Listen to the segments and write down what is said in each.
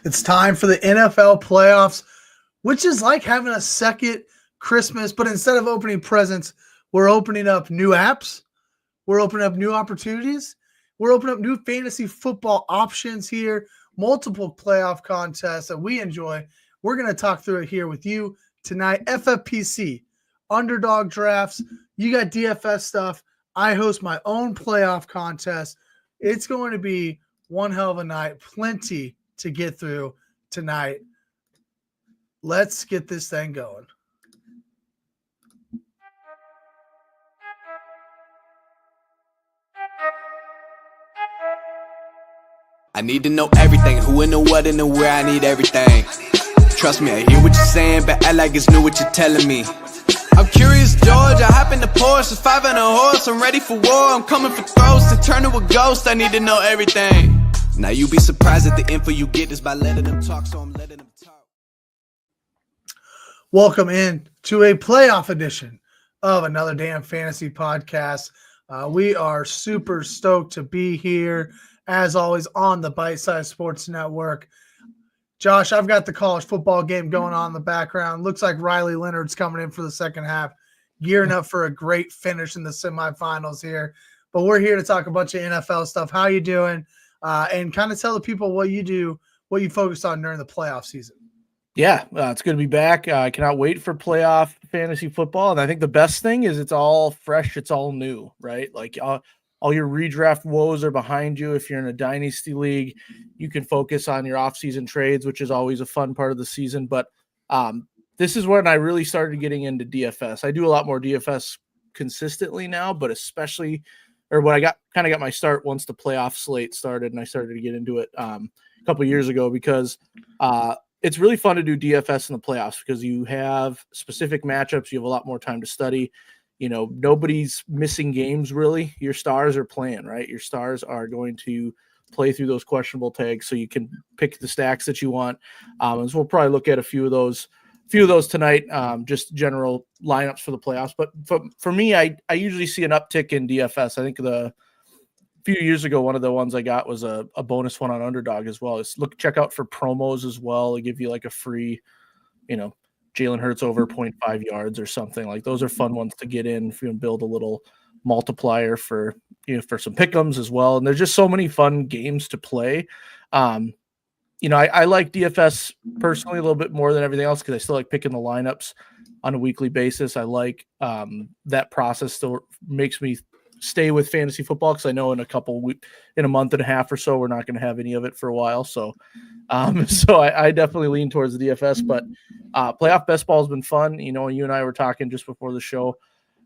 It's time for the NFL playoffs, which is like having a second Christmas, but instead of opening presents, we're opening up new apps. We're opening up new opportunities. We're opening up new fantasy football options here, multiple playoff contests that we enjoy. We're going to talk through it here with you tonight. FFPC, Underdog drafts. You got DFS stuff. I host my own playoff contest. It's going to be one hell of a night. Plenty to get through tonight. Let's get this thing going. I need to know everything, who and the what and the where, I need everything. Trust me, I hear what you're saying, but act like it's new what you're telling me. I'm curious, George, I hop in the Porsche, it's 5 and a horse, I'm ready for war, I'm coming for throats, to turn to a ghost, I need to know everything. Now you be surprised at the info you get just by letting them talk, so I'm letting them talk. Welcome in to a playoff edition of Another Damn Fantasy Podcast. We are super stoked to be here, as always, on the Bite Size Sports Network. Josh, I've got the college football game going on in the background. Looks like Riley Leonard's coming in for the second half, gearing up for a great finish in the semifinals here. But we're here to talk a bunch of NFL stuff. How you doing? And kind of tell the people what you do, what you focus on during the playoff season. Yeah, it's good to be back. I cannot wait for playoff fantasy football. And I think the best thing is it's all fresh. It's all new, right? Like all your redraft woes are behind you. If you're in a dynasty league, you can focus on your off-season trades, which is always a fun part of the season. But this is when I really started getting into DFS. I do a lot more DFS consistently now, but especially when I got my start once the playoff slate started, and I started to get into it a couple of years ago because it's really fun to do DFS in the playoffs because you have specific matchups. You have a lot more time to study. You know, nobody's missing games really. Your stars are playing, right? Your stars are going to play through those questionable tags, so you can pick the stacks that you want. And so we'll probably look at a few of those tonight, just general lineups for the playoffs. But for me, I usually see an uptick in DFS. I think a few years ago, one of the ones I got was a bonus one on Underdog as well. Check out for promos as well. They give you like a free, Jalen Hurts over 0.5 yards or something. Like those are fun ones to get in if you build a little multiplier for some pick'ems as well. And there's just so many fun games to play. I like DFS personally a little bit more than everything else because I still like picking the lineups on a weekly basis. I like that process still makes me stay with fantasy football because I know in a month and a half or so we're not going to have any of it for a while. So I definitely lean towards the DFS, but playoff best ball has been fun. You and I were talking just before the show.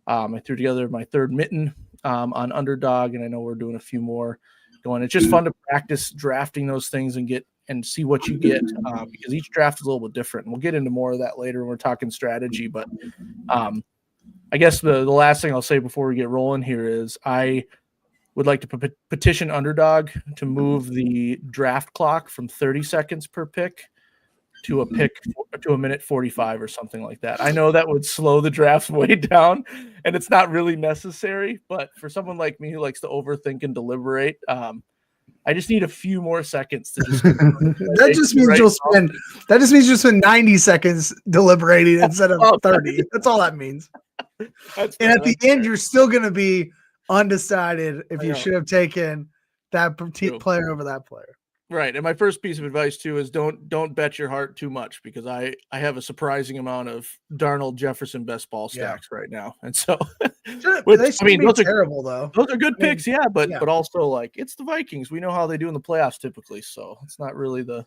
I threw together my third mitten on Underdog, and I know we're doing a few more going. It's just fun to practice drafting those things and see what you get because each draft is a little bit different. And we'll get into more of that later when we're talking strategy, but I guess the last thing I'll say before we get rolling here is I would like to petition Underdog to move the draft clock from 30 seconds per pick to a minute 45 or something like that. I know that would slow the drafts way down, and it's not really necessary, but for someone like me who likes to overthink and deliberate, I just need a few more seconds to just that just means you'll spend 90 seconds deliberating instead of 30. That's all that means. And at the end, you're still going to be undecided if you should have taken that player over that player. Right. And my first piece of advice too is don't bet your heart too much because I have a surprising amount of Darnold Jefferson best ball stacks right now. And so those are terrible though. Those are good picks, but also like it's the Vikings. We know how they do in the playoffs typically, so it's not really the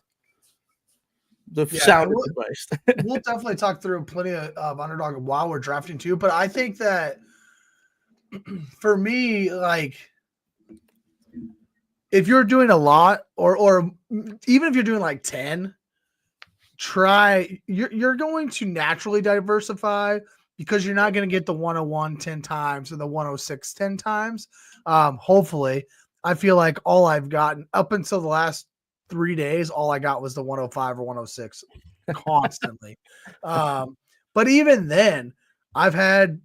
sound advice. We'll definitely talk through plenty of Underdog while we're drafting too, but I think that for me, like if you're doing a lot or even if you're doing like 10, you're going to naturally diversify because you're not going to get the 101 10 times or the 106 10 times. Hopefully, I feel like all I've gotten up until the last 3 days, all I got was the 105 or 106 constantly. But even then, I've had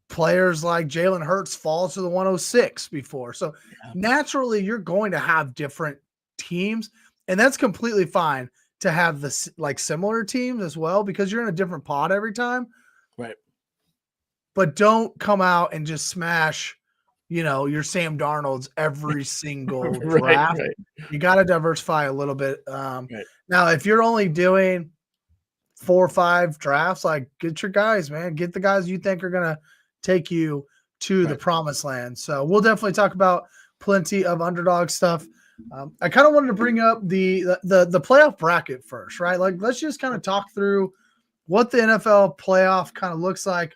players like Jalen Hurts fall to the 106 before. So naturally, you're going to have different teams. And that's completely fine to have this like similar teams as well, because you're in a different pod every time. Right. But don't come out and just smash, your Sam Darnold's every single draft. Right. You got to diversify a little bit. Right. Now, if you're only doing 4 or 5 drafts, like get your guys, man. Get the guys you think are going to take you to the promised land. So we'll definitely talk about plenty of underdog stuff. I kind of wanted to bring up the playoff bracket first, right? Like, let's just kind of talk through what the NFL playoff kind of looks like,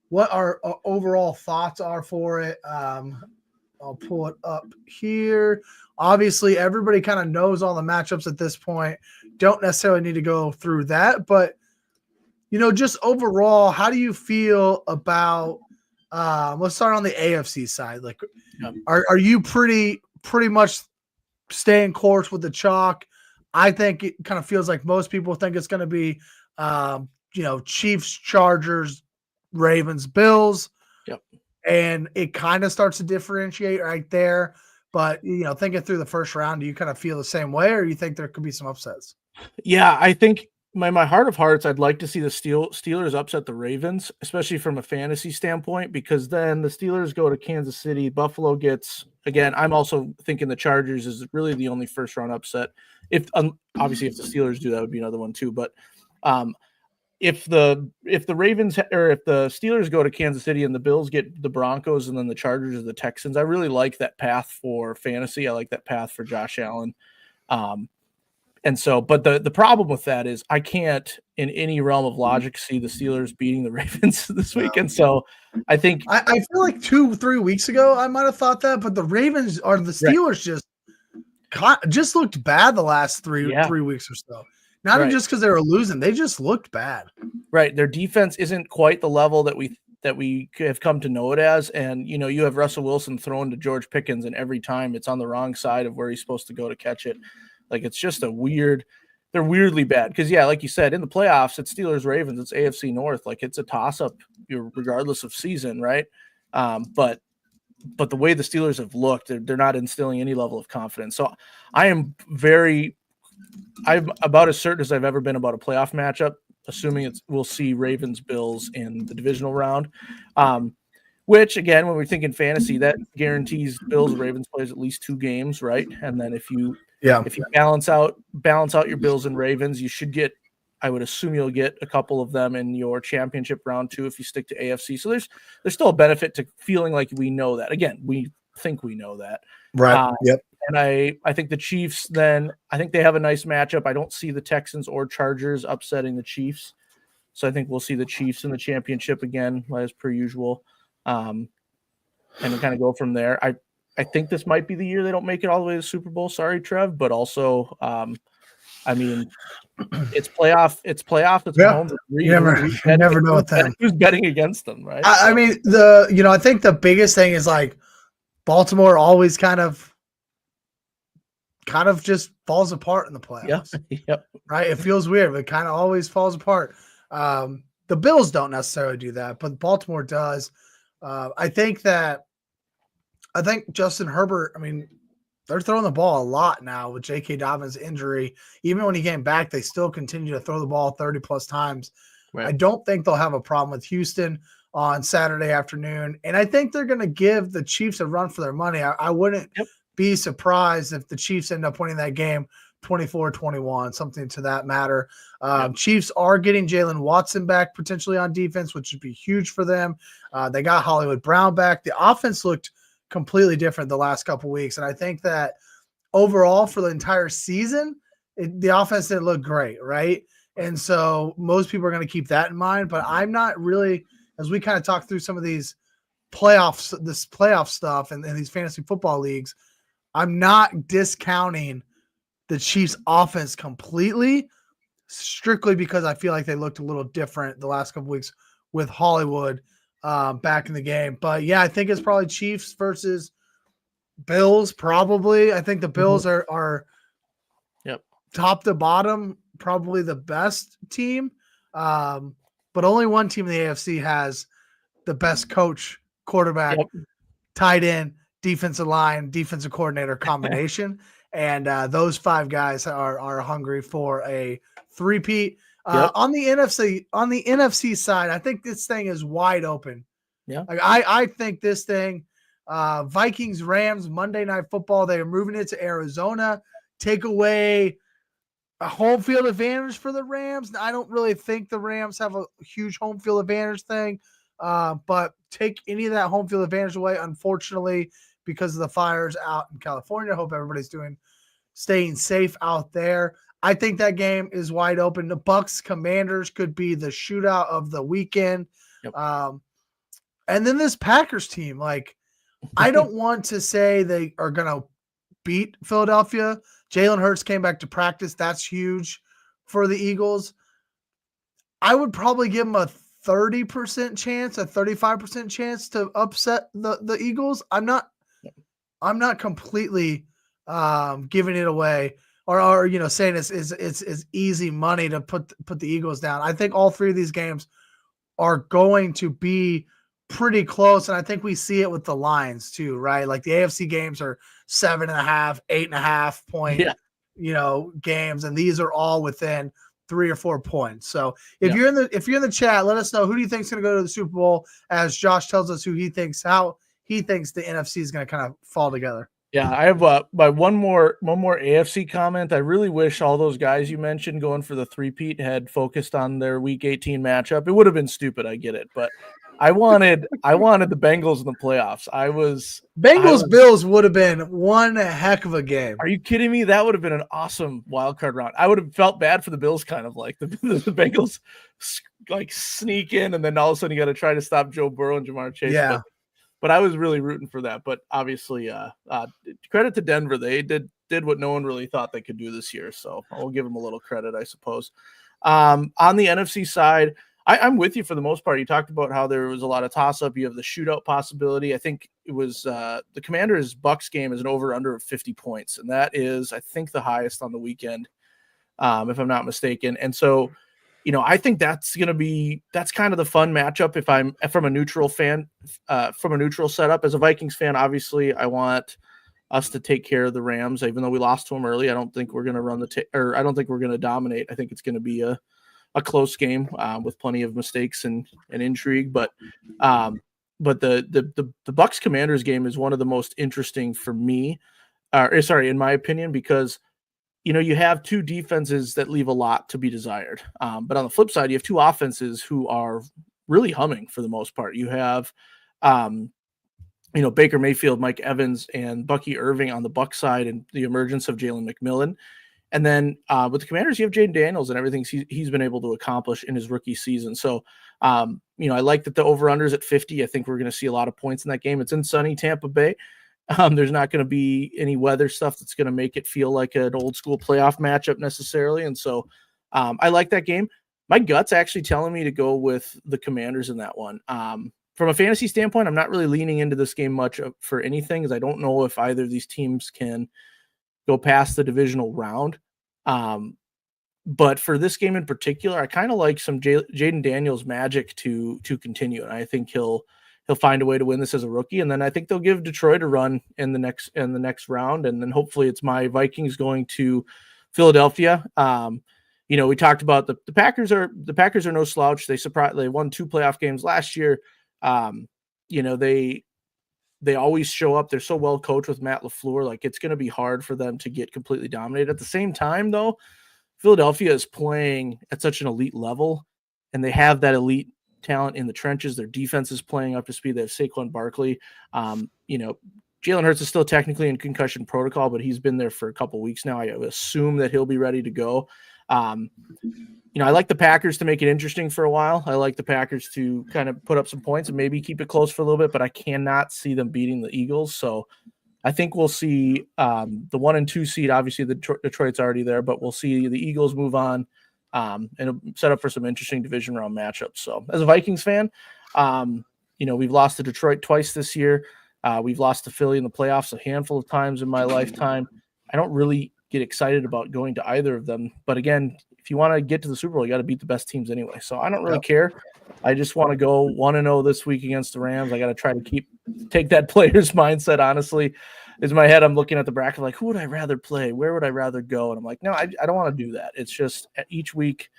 what our overall thoughts are for it. I'll pull it up here. Obviously, everybody kind of knows all the matchups at this point. Don't necessarily need to go through that, but just overall, how do you feel about? Let's start on the AFC side. Like, are you pretty much staying course with the chalk? I think it kind of feels like most people think it's going to be, Chiefs, Chargers, Ravens, Bills. Yep. And it kind of starts to differentiate right there. But, thinking through the first round, do you kind of feel the same way, or you think there could be some upsets? Yeah, I think my heart of hearts, I'd like to see the Steelers upset the Ravens, especially from a fantasy standpoint, because then the Steelers go to Kansas City. Buffalo gets, again, I'm also thinking the Chargers is really the only first round upset. Obviously if the Steelers do, that would be another one too. But if the Ravens or if the Steelers go to Kansas City and the Bills get the Broncos and then the Chargers or the Texans, I really like that path for fantasy. I like that path for Josh Allen. And so, but the problem with that is I can't in any realm of logic see the Steelers beating the Ravens this weekend. So I think I feel like 2-3 weeks ago I might have thought that, but the Ravens or the Steelers just looked bad the last 3 weeks or so. Not even just because they were losing, they just looked bad. Right. Their defense isn't quite the level that we have come to know it as. And, you have Russell Wilson thrown to George Pickens, and every time it's on the wrong side of where he's supposed to go to catch it. Like, it's just they're weirdly bad. Because, like you said, in the playoffs, it's Steelers-Ravens, it's AFC North. Like, it's a toss-up regardless of season, right? But the way the Steelers have looked, they're not instilling any level of confidence. So I'm about as certain as I've ever been about a playoff matchup, assuming we'll see Ravens-Bills in the divisional round. Which, again, when we're thinking fantasy, that guarantees Bills-Ravens plays at least 2 games, right? And then if you balance out your Bills and Ravens, you should get, I would assume you'll get a couple of them in your championship round too if you stick to AFC. So there's still a benefit to feeling like we know that. Again, we think we know that. Right. Yep. And I think the Chiefs then, I think they have a nice matchup. I don't see the Texans or Chargers upsetting the Chiefs. So I think we'll see the Chiefs in the championship again, as per usual. And then kind of go from there. I think this might be the year they don't make it all the way to the Super Bowl. Sorry, Trev, but also, I mean, it's playoff. It's home. You never know with them. Who's betting against them, right? I mean, I think the biggest thing is like Baltimore always kind of just falls apart in the playoffs. Yep. Right. It feels weird, but it kind of always falls apart. The Bills don't necessarily do that, but Baltimore does. I think Justin Herbert, I mean, they're throwing the ball a lot now with J.K. Dobbins' injury. Even when he came back, they still continue to throw the ball 30-plus times. Right. I don't think they'll have a problem with Houston on Saturday afternoon. And I think they're going to give the Chiefs a run for their money. I wouldn't be surprised if the Chiefs end up winning that game 24-21, something to that matter. Chiefs are getting Jalen Watson back potentially on defense, which would be huge for them. They got Hollywood Brown back. The offense looked completely different the last couple of weeks. And I think that overall for the entire season, the offense didn't look great, right? And so most people are going to keep that in mind. But I'm not really, as we kind of talk through some of these playoff stuff and these fantasy football leagues, I'm not discounting the Chiefs offense completely, strictly because I feel like they looked a little different the last couple weeks with Hollywood back in the game. But yeah, I think it's probably Chiefs versus Bills. Probably. I think the Bills are top to bottom, probably the best team. But only one team in the AFC has the best coach, quarterback, tight end, defensive line, defensive coordinator combination. And those 5 guys are hungry for a three-peat. Yep. On the NFC side, I think this thing is wide open. Yeah. Like I think this thing, Vikings Rams Monday Night Football. They are moving it to Arizona. Take away a home field advantage for the Rams. I don't really think the Rams have a huge home field advantage thing, but take any of that home field advantage away. Unfortunately, because of the fires out in California, I hope everybody's staying safe out there. I think that game is wide open. The Bucs Commanders could be the shootout of the weekend. Yep. And then this Packers team, like, I don't want to say they are going to beat Philadelphia. Jalen Hurts came back to practice. That's huge for the Eagles. I would probably give them a 30% chance, a 35% chance to upset the Eagles. I'm not completely giving it away or saying it's easy money to put the Eagles down. I think all 3 of these games are going to be pretty close, and I think we see it with the lines too, right? Like the AFC games are 7.5, 8.5 point, games, and these are all within 3 or 4 points. So if you're in the chat, let us know who do you think is going to go to the Super Bowl, as Josh tells us how he thinks the NFC is going to kind of fall together. Yeah, I have one more AFC comment. I really wish all those guys you mentioned going for the three-peat had focused on their Week 18 matchup. It would have been stupid, I get it, but I wanted the Bengals in the playoffs. Bills would have been one heck of a game. Are you kidding me? That would have been an awesome wild card round. I would have felt bad for the Bills, kind of like the Bengals like sneak in, and then all of a sudden you got to try to stop Joe Burrow and Jamar Chase. Yeah. But I was really rooting for that. But obviously, credit to Denver. They did what no one really thought they could do this year. So I'll give them a little credit, I suppose. On the NFC side, I'm with you for the most part. You talked about how there was a lot of toss-up. You have the shootout possibility. I think it was the Commanders Bucs game is an over-under of 50 points. And that is, I think, the highest on the weekend, if I'm not mistaken. And so, I think that's kind of the fun matchup if I'm from a neutral fan, from a neutral setup. As a Vikings fan, obviously, I want us to take care of the Rams, even though we lost to them early. I don't think we're going to I don't think we're going to dominate. I think it's going to be a close game with plenty of mistakes and intrigue. But the Bucs Commanders game is one of the most interesting for me, in my opinion, because you have 2 defenses that leave a lot to be desired. But on the flip side, you have 2 offenses who are really humming for the most part. You have, Baker Mayfield, Mike Evans, and Bucky Irving on the Bucs side, and the emergence of Jalen McMillan. And then with the Commanders, you have Jaden Daniels and everything he's been able to accomplish in his rookie season. So, I like that the over-under is at 50. I think we're going to see a lot of points in that game. It's in sunny Tampa Bay. There's not going to be any weather stuff that's going to make it feel like an old school playoff matchup necessarily. And so I like that game. My gut's actually telling me to go with the Commanders in that one. From a fantasy standpoint, I'm not really leaning into this game much for anything, because I don't know if either of these teams can go past the divisional round. But for this game in particular, I kind of like some Jaden Daniels magic to continue. And I think he'll find a way to win this as a rookie. And then I think they'll give Detroit a run in the next round. And then hopefully it's my Vikings going to Philadelphia. We talked about the Packers are no slouch. They won 2 playoff games last year. They always show up. They're so well coached with Matt LaFleur. Like, it's going to be hard for them to get completely dominated. At the same time, though, Philadelphia is playing at such an elite level, and they have that elite talent in the trenches. Their defense is playing up to speed. They have Saquon Barkley. Jalen Hurts is still technically in concussion protocol, but he's been there for a couple weeks now. I assume that he'll be ready to go. I like the Packers to make it interesting for a while. I like the Packers to kind of put up some points and maybe keep it close for a little bit, but I cannot see them beating the Eagles. So I think we'll see the 1 and 2 seed. Obviously, Detroit's already there, but we'll see the Eagles move on and set up for some interesting division round matchups. So as a Vikings fan, we've lost to Detroit twice this year. We've lost to Philly in the playoffs a handful of times in my lifetime. I don't really get excited about going to either of them. But again, if you want to get to the Super Bowl, you got to beat the best teams anyway. So I don't really care. I just want to go 1-0 this week against the Rams. I got to try to take that player's mindset, honestly. in my head, I'm looking at the bracket like, who would I rather play? Where would I rather go? And I'm like, no, I don't want to do that. It's just each week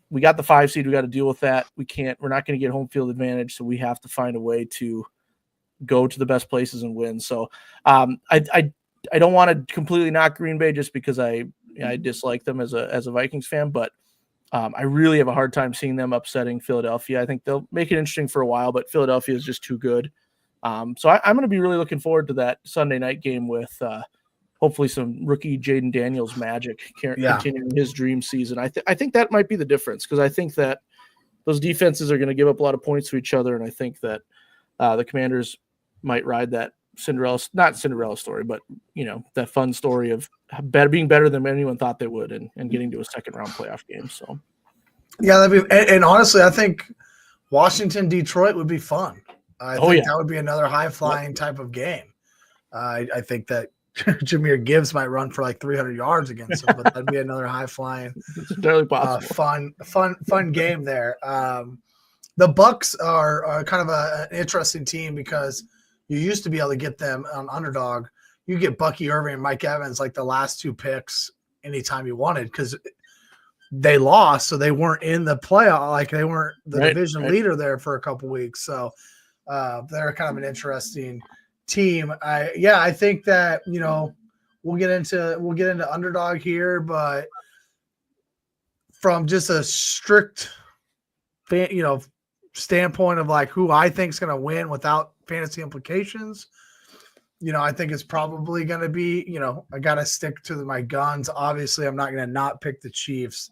we got the 5 seed. We got to deal with that. We're not going to get home field advantage. So we have to find a way to go to the best places and win. So I don't want to completely knock Green Bay just because I dislike them as a Vikings fan, but I really have a hard time seeing them upsetting Philadelphia. I think they'll make it interesting for a while, but Philadelphia is just too good. So I'm going to be really looking forward to that Sunday night game with hopefully some rookie Jaden Daniels magic continuing his dream season. I think that might be the difference, because I think that those defenses are going to give up a lot of points to each other, and I think that the Commanders might ride that not Cinderella story, but that fun story of being better than anyone thought they would, and getting to a second round playoff game. So yeah, and honestly, I think Washington Detroit would be fun. I think that would be another high flying type of game. I think that Jahmyr Gibbs might run for like 300 yards against him, but that'd be another high flying, fun game there. The Bucks are kind of an interesting team because you used to be able to get them on Underdog. You get Bucky Irving and Mike Evans like the last 2 picks anytime you wanted, because they lost, so they weren't in the playoff. Like they weren't the division leader there for a couple weeks. So they're kind of an interesting team. I think that we'll get into Underdog here, but from just a strict standpoint of like who I think is going to win without fantasy implications, I think it's probably going to be, I got to stick to my guns. Obviously, I'm not going to not pick the Chiefs.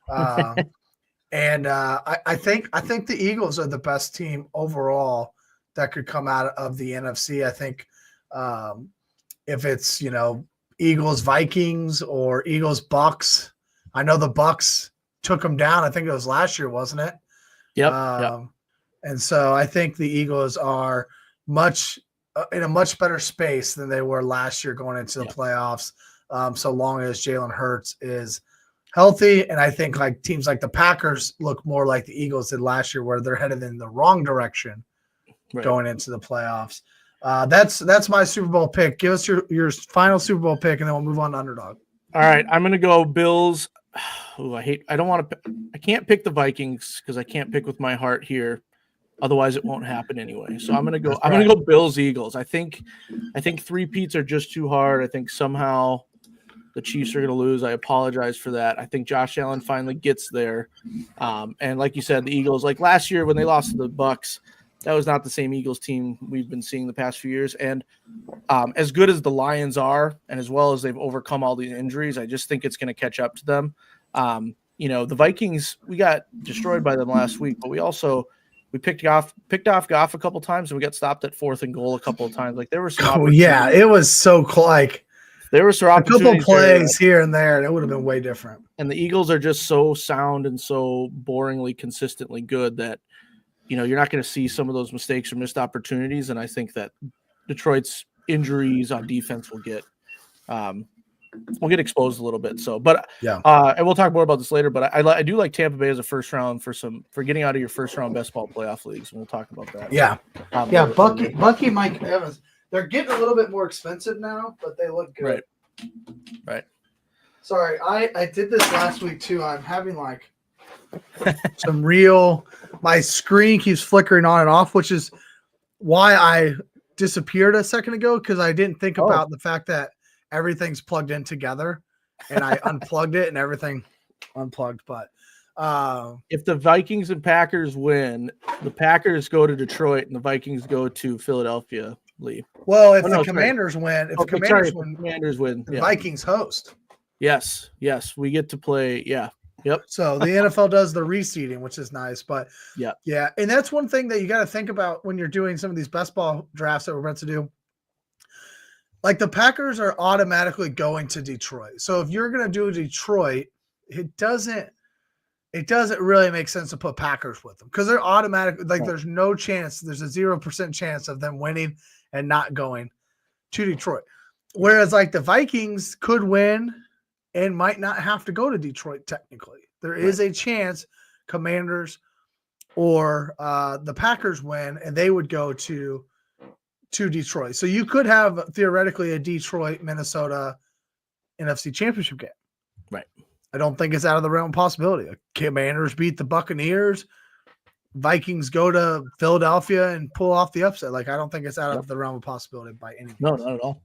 And I think the Eagles are the best team overall that could come out of the NFC. I think if it's, Eagles Vikings or Eagles Bucks, I know the Bucks took them down. I think it was last year, wasn't it? Yep. And so I think the Eagles are in a much better space than they were last year going into the playoffs. So long as Jalen Hurts is healthy. And I think like teams like the Packers look more like the Eagles did last year, where they're headed in the wrong direction going into the playoffs. That's my Super Bowl pick. Give us your final Super Bowl pick, and then we'll move on to Underdog. All right, I'm going to go Bills. I can't pick the Vikings because I can't pick with my heart here. Otherwise, it won't happen anyway. So I'm going to go Bills Eagles. I think 3-peats are just too hard. I think somehow the Chiefs are going to lose. I apologize for that. I think Josh Allen finally gets there. And like you said, the Eagles, like last year when they lost to the Bucks, that was not the same Eagles team we've been seeing the past few years. And as good as the Lions are, and as well as they've overcome all these injuries, I just think it's going to catch up to them. The Vikings, we got destroyed by them last week, but we picked off Goff a couple times, and we got stopped at 4th and goal a couple of times. Like there were some it was so like there were some a couple plays here and there, and it would have been way different. And the Eagles are just so sound and so boringly consistently good that you're not going to see some of those mistakes or missed opportunities. And I think that Detroit's injuries on defense will get exposed a little bit. So, but and we'll talk more about this later. But I do like Tampa Bay as a first round for getting out of your first round best ball playoff leagues. And we'll talk about that. Yeah, Bucky, Mike Evans. They're getting a little bit more expensive now, but they look good. Right. Sorry, I did this last week too. I'm having like my screen keeps flickering on and off, which is why I disappeared a second ago, because I didn't think about the fact that everything's plugged in together, and I unplugged it and everything unplugged. But if the Vikings and Packers win, the Packers go to Detroit and the Vikings go to Philadelphia. Lee. Well, if the Commanders win, the Commanders win, the Vikings host. Yes, we get to play. Yeah. Yep. So the NFL does the reseeding, which is nice, but yeah. And that's one thing that you got to think about when you're doing some of these best ball drafts that we're about to do. Like the Packers are automatically going to Detroit. So if you're going to do Detroit, it doesn't really make sense to put Packers with them, because they're automatic. Like there's no chance. There's a 0% chance of them winning and not going to Detroit. Whereas like the Vikings could win and might not have to go to Detroit technically. There is a chance Commanders or the Packers win, and they would go to to Detroit. So you could have theoretically a Detroit, Minnesota NFC Championship game. Right. I don't think it's out of the realm of possibility. Commanders beat the Buccaneers. Vikings go to Philadelphia and pull off the upset. Like, I don't think it's out of the realm of possibility by any means. No, not at all.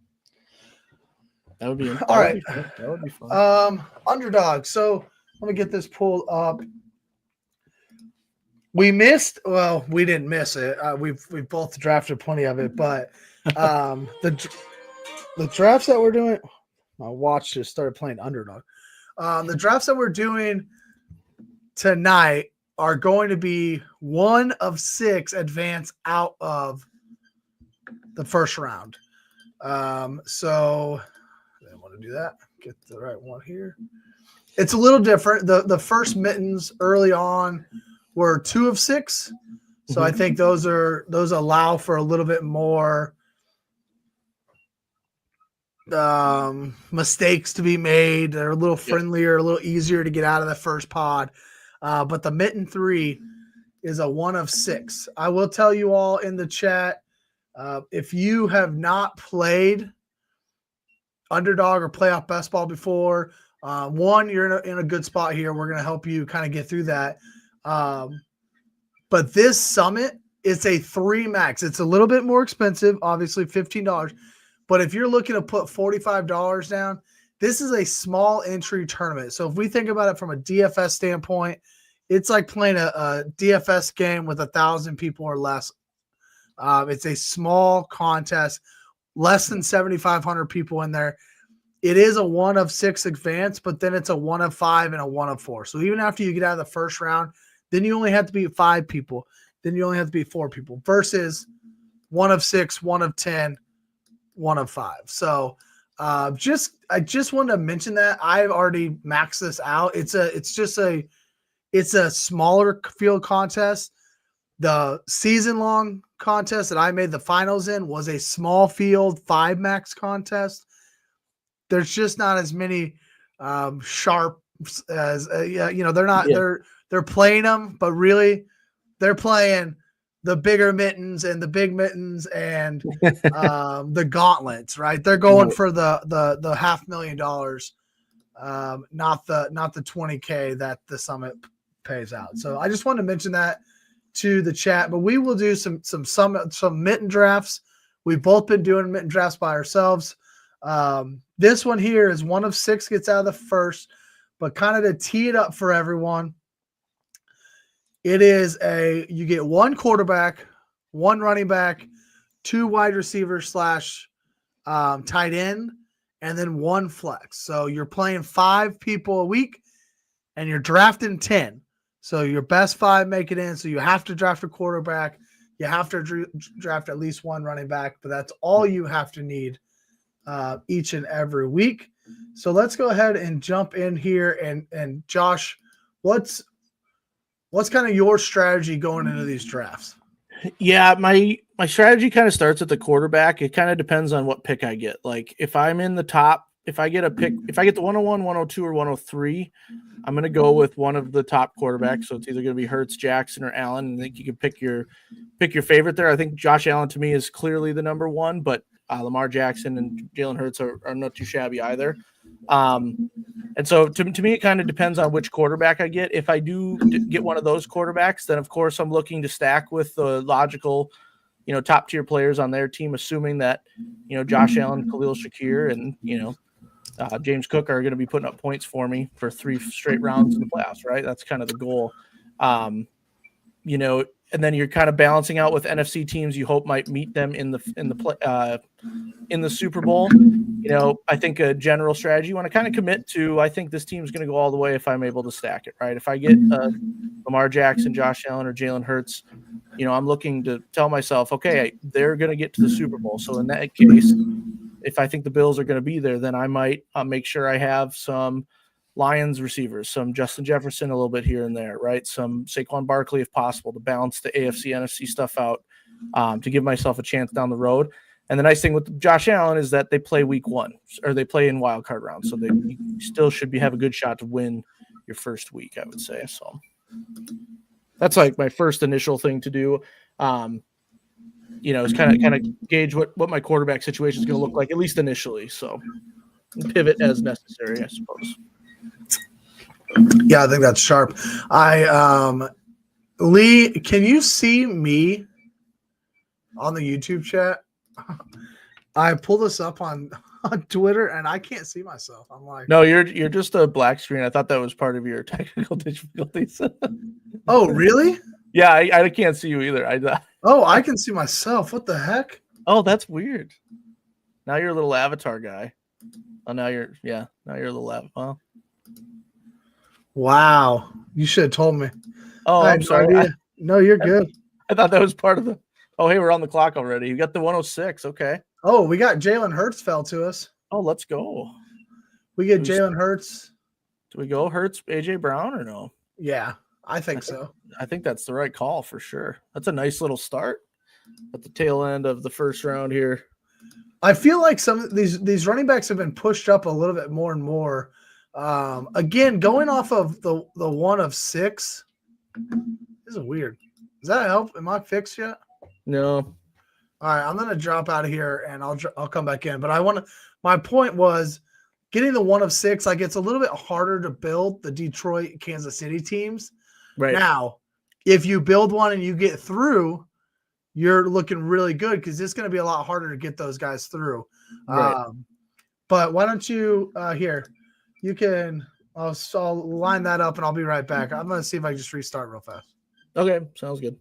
That would be all right. That would be fun. Underdog. So let me get this pulled up. We missed. Well, we didn't miss it. We've both drafted plenty of it, but the drafts that we're doing. My watch just started playing Underdog. The drafts that we're doing tonight are going to be 1 of 6 advance out of the first round. So I want to do that. Get the right one here. It's a little different. The first mittens early on were 2 of 6. So I think those allow for a little bit more mistakes to be made. They're a little friendlier, a little easier to get out of the first pod. But the mitten 3 is a 1 of 6. I will tell you all in the chat, if you have not played Underdog or Playoff Bestball before, you're in a good spot here. We're going to help you kind of get through that. But this summit, it's a 3 max. It's a little bit more expensive, obviously $15. But if you're looking to put $45 down, this is a small entry tournament. So if we think about it from a DFS standpoint, it's like playing a DFS game with 1,000 people or less. It's a small contest, less than 7,500 people in there. It is a 1 of 6 advance, but then it's a 1 of 5 and a 1 of 4. So even after you get out of the first round, then you only have to beat 5 people. Then you only have to beat 4 people versus 1 of 6, 1 of 10, 1 of 5. So I just wanted to mention that. I've already maxed this out. It's a smaller field contest. The season-long contest that I made the finals in was a small field 5 max contest. There's just not as many sharp as they're not they're playing them, but really they're playing the bigger mittens and the big mittens and the gauntlets, right? They're going for the $500,000, not the 20K that the summit pays out. So I just wanted to mention that to the chat, but we will do some mitten drafts. We've both been doing mitten drafts by ourselves. This one here is 1 of 6 gets out of the first, but kind of to tee it up for everyone, it is you get 1 quarterback, 1 running back, 2 wide receivers / tight end, and then 1 flex. So you're playing 5 people a week and you're drafting 10. So your best 5 make it in. So you have to draft a quarterback. You have to draft at least 1 running back, but that's all you have to need each and every week. So let's go ahead and jump in here. And Josh, what's kind of your strategy going into these drafts? Yeah, my strategy kind of starts at the quarterback. It kind of depends on what pick I get. Like if I'm in the top, if I get a pick, if I get the 101, 102, or 103, I'm going to go with one of the top quarterbacks. So it's either going to be Hurts, Jackson, or Allen. I think you can pick your favorite there. I think Josh Allen to me is clearly the number 1, but Lamar Jackson and Jalen Hurts are not too shabby either. And so to me, it kind of depends on which quarterback I get. If I do get one of those quarterbacks, then of course I'm looking to stack with the logical, top tier players on their team, assuming that, Josh Allen, Khalil Shakir, and, James Cook are going to be putting up points for me for 3 straight rounds in the playoffs, right? That's kind of the goal. And then you're kind of balancing out with NFC teams you hope might meet them in the Super Bowl. I think a general strategy you want to kind of commit to. I think this team's going to go all the way if I'm able to stack it, right? If I get Lamar Jackson, Josh Allen, or Jalen Hurts, I'm looking to tell myself, okay, they're going to get to the Super Bowl. So in that case, if I think the Bills are going to be there, then I might make sure I have some Lions receivers, some Justin Jefferson a little bit here and there, right? Some Saquon Barkley if possible to balance the AFC, NFC stuff out, to give myself a chance down the road. And the nice thing with Josh Allen is that they play week 1 or they play in wild card round. So they still should have a good shot to win your first week, I would say. So that's like my first initial thing to do. is kind of gauge what my quarterback situation is going to look like, at least initially. So pivot as necessary, I suppose. Yeah, I think that's sharp. Lee, can you see me on the YouTube chat? I pulled this up on Twitter and I can't see myself. I'm like, no, you're just a black screen. I thought that was part of your technical difficulties. oh, really? Yeah, I can't see you either. I can see myself. What the heck? Oh, that's weird. Now you're a little avatar guy. Oh, now you're a little avatar. Wow. You should have told me. Oh, I'm sorry. No, you're good. I thought that was part of the. Oh, hey, we're on the clock already. You got the 106. Okay. Oh, we got Jalen Hurts fell to us. Oh, let's go. We get Jalen Hurts. Do we go Hurts, AJ Brown, or no? Yeah, I think so. I think that's the right call for sure. That's a nice little start at the tail end of the first round here. I feel like some of these running backs have been pushed up a little bit more and more. Again, going off of the 1 of 6. This is weird. Does that help? Am I fixed yet? No. All right, I'm gonna drop out of here and I'll come back in. But my point was getting the 1 of 6. Like it's a little bit harder to build the Detroit, Kansas City teams. Right now, if you build one and you get through, you're looking really good because it's going to be a lot harder to get those guys through. Right. But why don't you here? You can. I'll line that up and I'll be right back. I'm going to see if I can just restart real fast. Okay, sounds good.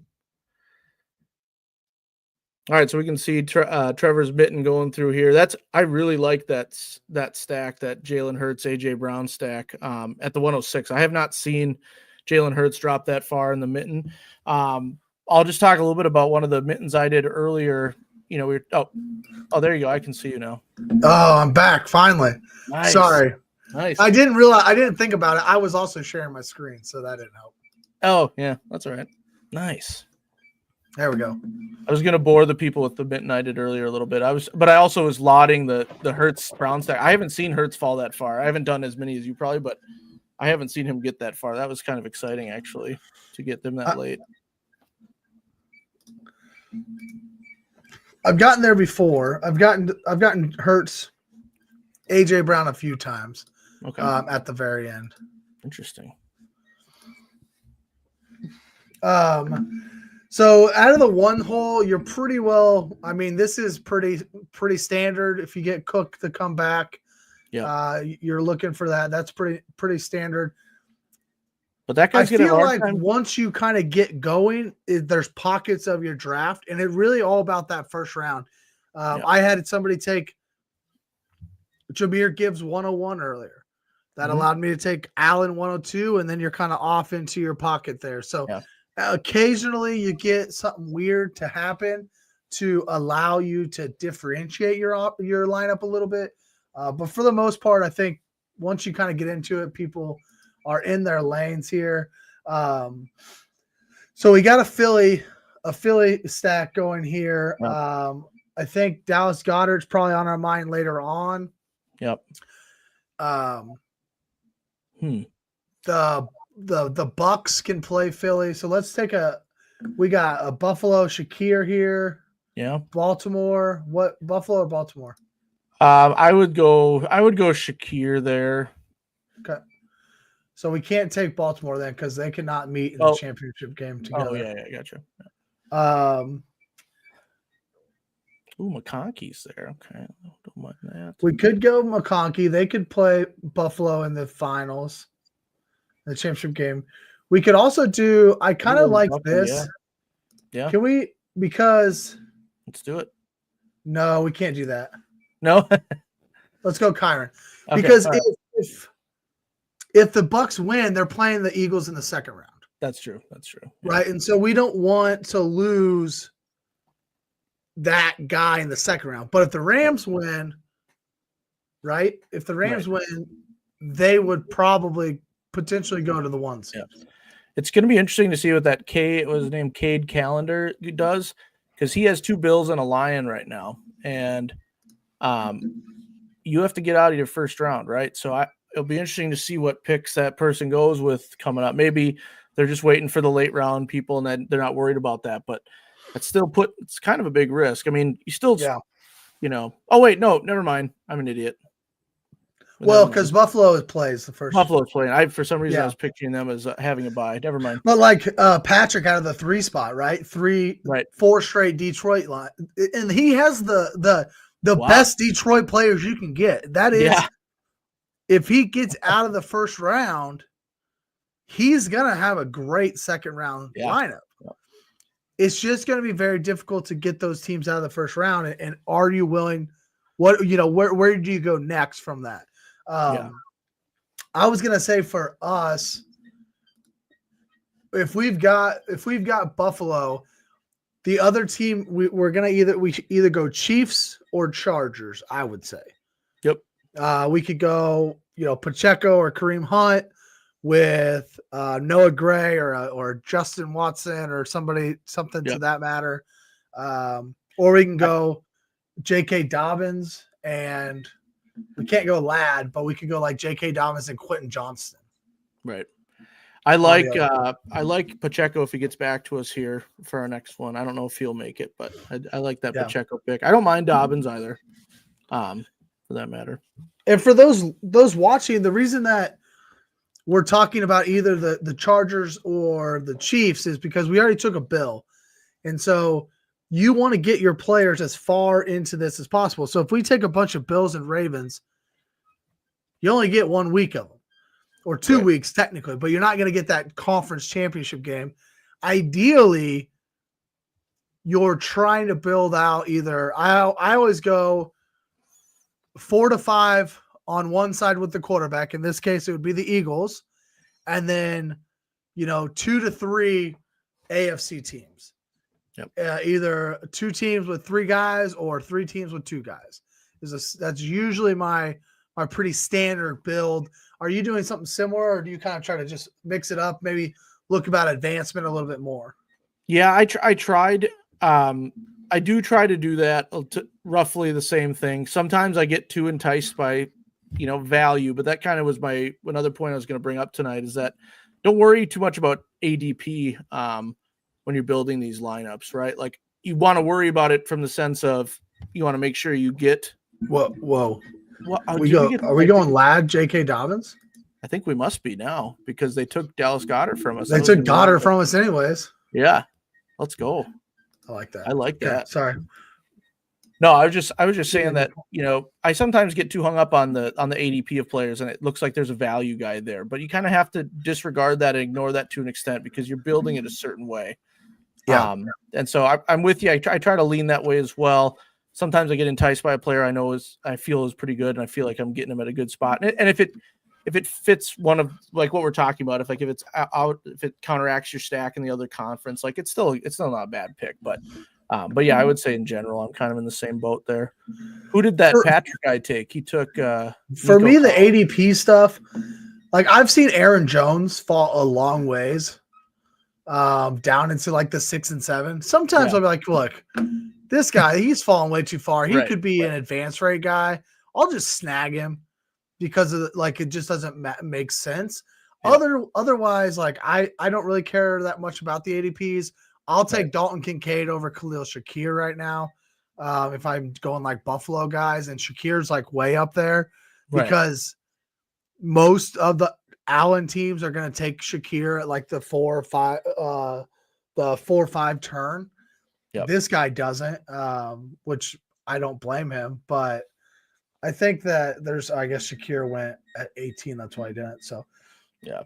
All right, so we can see Trevor's mitten going through here. I really like that stack, that Jalen Hurts, AJ Brown stack at the 106. I have not seen Jalen Hurts drop that far in the mitten. I'll just talk a little bit about one of the mittens I did earlier. There you go. I can see you now. Oh, I'm back finally. Nice. Sorry. Nice. I didn't think about it. I was also sharing my screen, so that didn't help. Oh, yeah, that's all right. Nice. There we go. I was gonna bore the people with the mitten I did earlier a little bit. But I also was lauding the Hurts Brown stack. I haven't seen Hurts fall that far. I haven't done as many as you probably, but I haven't seen him get that far. That was kind of exciting actually to get them that late. I've gotten there before. I've gotten Hurts, AJ Brown a few times. Okay. At the very end. Interesting. So out of the 1 hole, you're pretty well. I mean, this is pretty standard. If you get Cook to come back, you're looking for that. That's pretty standard. But that guy's I feel like once you kind of get going, there's pockets of your draft, and it really all about that first round. I had somebody take Jahmyr Gibbs 101 earlier. That allowed me to take Allen 102, and then you're kind of off into your pocket there. So occasionally you get something weird to happen to allow you to differentiate your lineup a little bit. But for the most part, I think once you kind of get into it, people are in their lanes here. So we got a Philly stack going here. I think Dallas Goedert's probably on our mind later on. Yep. The Bucks can play Philly. So let's take we got a Buffalo Shakir here. Yeah. Baltimore. What, Buffalo or Baltimore? I would go Shakir there. Okay. So we can't take Baltimore then because they cannot meet in the championship game together. Oh yeah, gotcha. McConkey's there. Okay. Don't mind that. We could go McConkey. They could play Buffalo in the finals, the championship game. We could also do. I kind of like this. Yeah. Can we? Because let's do it. No, we can't do that. No. Let's go Kyron. Because if the Bucks win, they're playing the Eagles in the second round. That's true. Yeah. Right. And so we don't want to lose that guy in the second round. But if the Rams win, right? If the Rams win, they would probably potentially go to the ones. Yeah. It's going to be interesting to see what that Cade Calendar does, because he has 2 Bills and a Lion right now. And you have to get out of your first round, right? So it'll be interesting to see what picks that person goes with coming up. Maybe they're just waiting for the late round people and then they're not worried about that. But it's kind of a big risk. I mean, you still, Yeah. Oh wait, no, never mind. I'm an idiot. Well, because Buffalo plays the first. Buffalo's playing. For some reason I was picturing them as having a bye. Never mind. But like Patrick out of the 3 spot, right? 4 straight Detroit line, and he has the best Detroit players you can get. That is, if he gets out of the first round, he's gonna have a great second round lineup. Yeah. It's just gonna be very difficult to get those teams out of the first round. And are you willing? Where do you go next from that? I was gonna say for us, if we've got Buffalo, the other team we're gonna either go Chiefs or Chargers. I would say. Yep. We could go Pacheco or Kareem Hunt with Noah Gray or Justin Watson or something to that matter, or we can go J.K. Dobbins, and we can't go Ladd, but we could go like J.K. Dobbins and Quentin Johnston. Right. I like Pacheco if he gets back to us here for our next one. I don't know if he'll make it, but I like that Pacheco pick. I don't mind Dobbins either, for that matter. And for those watching, the reason that we're talking about either the Chargers or the Chiefs is because we already took a bill, and so you want to get your players as far into this as possible. So if we take a bunch of Bills and Ravens, you only get 1 week of them, or 2 weeks technically, but you're not going to get that conference championship game. Ideally, you're trying to build out either I always go 4 to 5 on one side with the quarterback. In this case, it would be the Eagles, and then 2 to 3 AFC teams. Yep. Either 2 teams with 3 guys or 3 teams with 2 guys. That's usually my pretty standard build. Are you doing something similar, or do you kind of try to just mix it up, maybe look about advancement a little bit more? Yeah, I tried. I do try to do that, roughly the same thing. Sometimes I get too enticed by, value, but that kind of was another point I was going to bring up tonight is that don't worry too much about ADP when you're building these lineups, right? Like you want to worry about it from the sense of you want to make sure you get. Whoa. Well, are we going Ladd, J.K. Dobbins? I think we must be now because they took Dallas Goedert from us. They took Goddard from us anyways. Yeah. Let's go. I like that. I like that. Sorry. No, I was just saying that, I sometimes get too hung up on the ADP of players and it looks like there's a value guide there, but you kind of have to disregard that and ignore that to an extent because you're building it a certain way. Yeah. And so I'm with you. I try to lean that way as well. Sometimes I get enticed by a player I feel is pretty good and I feel like I'm getting him at a good spot. And if it fits one of like what we're talking about, if it's out, if it counteracts your stack in the other conference, like it's still not a bad pick, but yeah, I would say in general, I'm kind of in the same boat there. Who did that Patrick guy take? He took for me, the ADP stuff, like I've seen Aaron Jones fall a long ways down into like the 6 and 7. Sometimes I'll be like, look, this guy, he's falling way too far. He could be an advanced rate guy. I'll just snag him because of it just doesn't make sense. Yeah. Otherwise, like I don't really care that much about the ADPs. I'll take Dalton Kincaid over Khalil Shakir right now. If I'm going like Buffalo guys, and Shakir's like way up there because most of the Allen teams are going to take Shakir at like the 4 or 5 turn. Yep. This guy doesn't, which I don't blame him, but I think that I guess Shakir went at 18. That's why I didn't. So, yeah.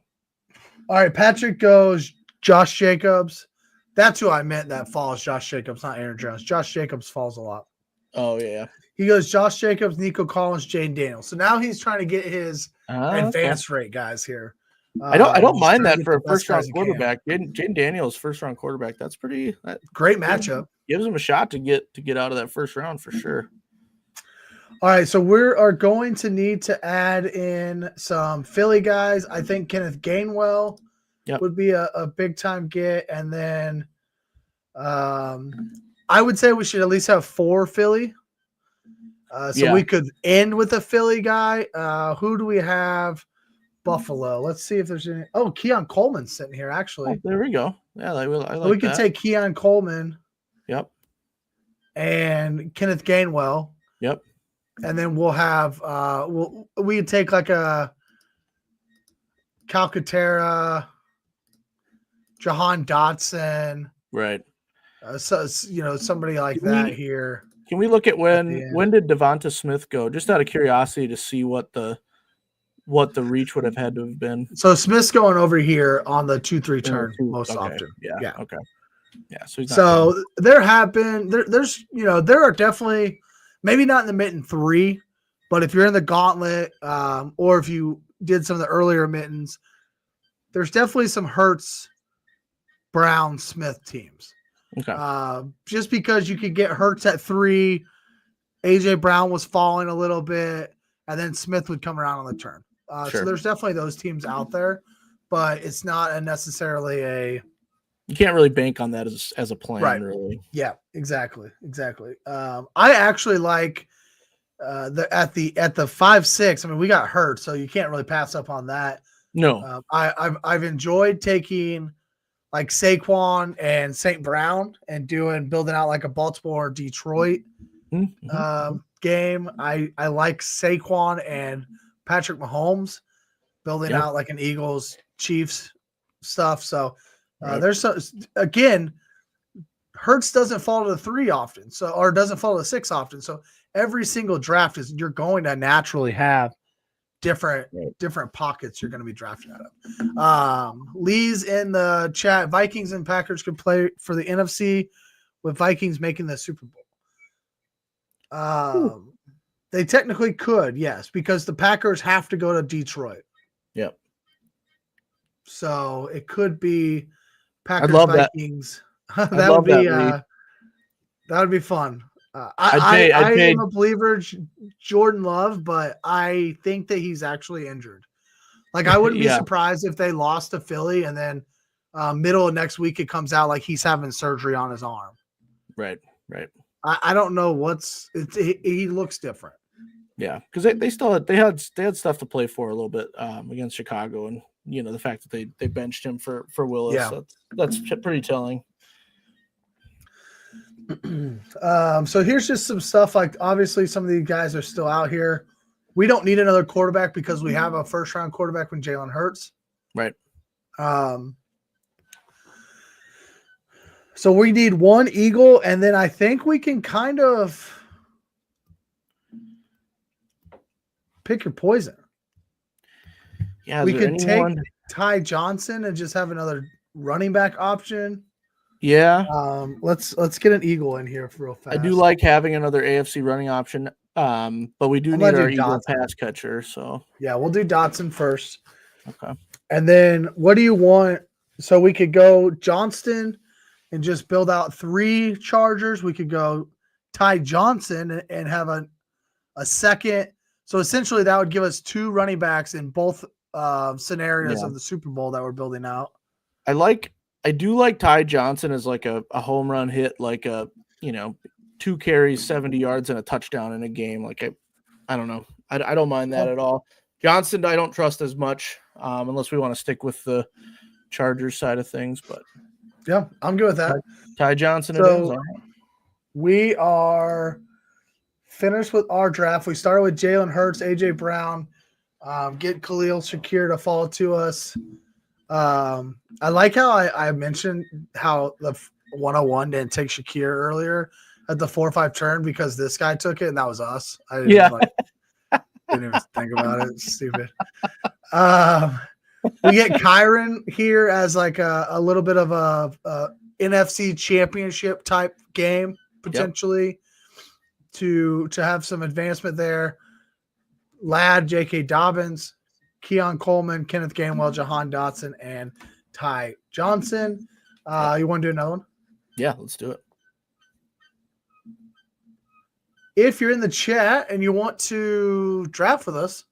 All right. Patrick goes Josh Jacobs. That's who I meant that falls. Josh Jacobs, not Aaron Jones. Josh Jacobs falls a lot. Oh, yeah. He goes Josh Jacobs, Nico Collins, Jane Daniels. So now he's trying to get his advanced rate guys here. I don't mind that for a first round quarterback. Jane Daniels, first round quarterback. That's pretty great matchup. Gives him a shot to get out of that first round for sure. All right, so we are going to need to add in some Philly guys. I think Kenneth Gainwell would be a big time get, and then I would say we should at least have 4 Philly. We could end with a Philly guy. Who do we have? Buffalo. Let's see if there's any. Oh, Keon Coleman's sitting here, actually. Oh, there we go. Yeah, I like we could take Keon Coleman Yep. And Kenneth Gainwell. Yep. And then we'll have we could take like a Calcaterra, Jahan Dotson, Right. So somebody like that here. Can we look at when did Devonta Smith go? Just out of curiosity to see what the reach would have had to have been. So Smith's going over here on the 2-3 turn most often. Yeah. Okay. Yeah. So there have been there's there are definitely, maybe not in the mitten 3, but if you're in the gauntlet, or if you did some of the earlier mittens, there's definitely some Hurts, Brown, Smith teams. Okay. Just because you could get Hurts at 3, AJ Brown was falling a little bit, and then Smith would come around on the turn. Sure. So there's definitely those teams out there, but it's not necessarily a. You can't really bank on that as a plan, right. Really. Yeah, exactly. I actually like at the 5-6. I mean, we got hurt, so you can't really pass up on that. No, I've enjoyed taking like Saquon and St. Brown and building out like a Baltimore Detroit game. I like Saquon and Patrick Mahomes building out like an Eagles Chiefs stuff. So there's again, Hurts doesn't fall to the 3 often, or doesn't fall to the 6 often. So every single draft you're going to naturally have different pockets you're going to be drafted out of. Lee's in the chat. Vikings and Packers could play for the NFC with Vikings making the Super Bowl. They technically could, yes, because the Packers have to go to Detroit. Yep. So it could be Packers Vikings. That would be fun. I am a believer Jordan Love, but I think that he's actually injured. Like, I wouldn't be surprised if they lost to Philly and then middle of next week it comes out like he's having surgery on his arm. Right. I don't know he looks different. Yeah, because they had stuff to play for a little bit against Chicago, and the fact that they benched him for Willis. Yeah. That's pretty telling. So here's just some stuff. Like, obviously some of these guys are still out here. We don't need another quarterback because we have a first round quarterback when Jalen Hurts. Right. So we need one Eagle, and then I think we can kind of pick your poison. Yeah, we could take Ty Johnson and just have another running back option. Yeah. Let's get an Eagle in here for real fast. I do like having another AFC running option, but we do need our Eagle pass catcher. So yeah, we'll do Dotson first. Okay. And then what do you want? So we could go Johnston and just build out 3 Chargers. We could go Ty Johnson and have a second. So essentially that would give us 2 running backs in both scenarios of the Super Bowl that we're building out. I do like Ty Johnson as like a home run hit, like 2 carries, 70 yards, and a touchdown in a game. Like I don't know. I don't mind that at all. Johnson, I don't trust as much unless we want to stick with the Chargers side of things. But yeah, I'm good with that. Ty Johnson. So we are finished with our draft. We started with Jalen Hurts, AJ Brown, get Khalil Shakir to fall to us. I like how I mentioned how the 101 didn't take Shakir earlier at the 4-5 turn because this guy took it and that was us. I didn't even think about it. It's stupid. We get Kyron here as like a little bit of a NFC championship type game potentially to have some advancement there. Ladd, J.K. Dobbins, Keon Coleman, Kenneth Gainwell, Jahan Dotson, and Ty Johnson. You want to do another one? Yeah, let's do it. If you're in the chat and you want to draft with us,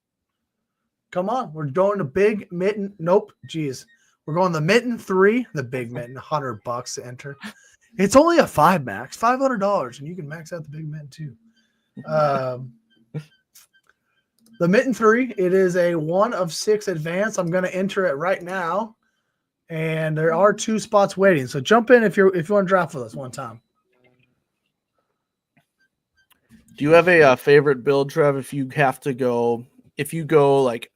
come on. We're going to Big Mitten. Nope. Geez. We're going the Mitten 3, the Big Mitten, $100 to enter. It's only a 5 max, $500, and you can max out the Big Mitten too. The Mitten 3, it is a 1 of 6 advance. I'm going to enter it right now, and there are 2 spots waiting. So jump in if you want to draft with us one time. Do you have a favorite build, Trev? If you go Mahomes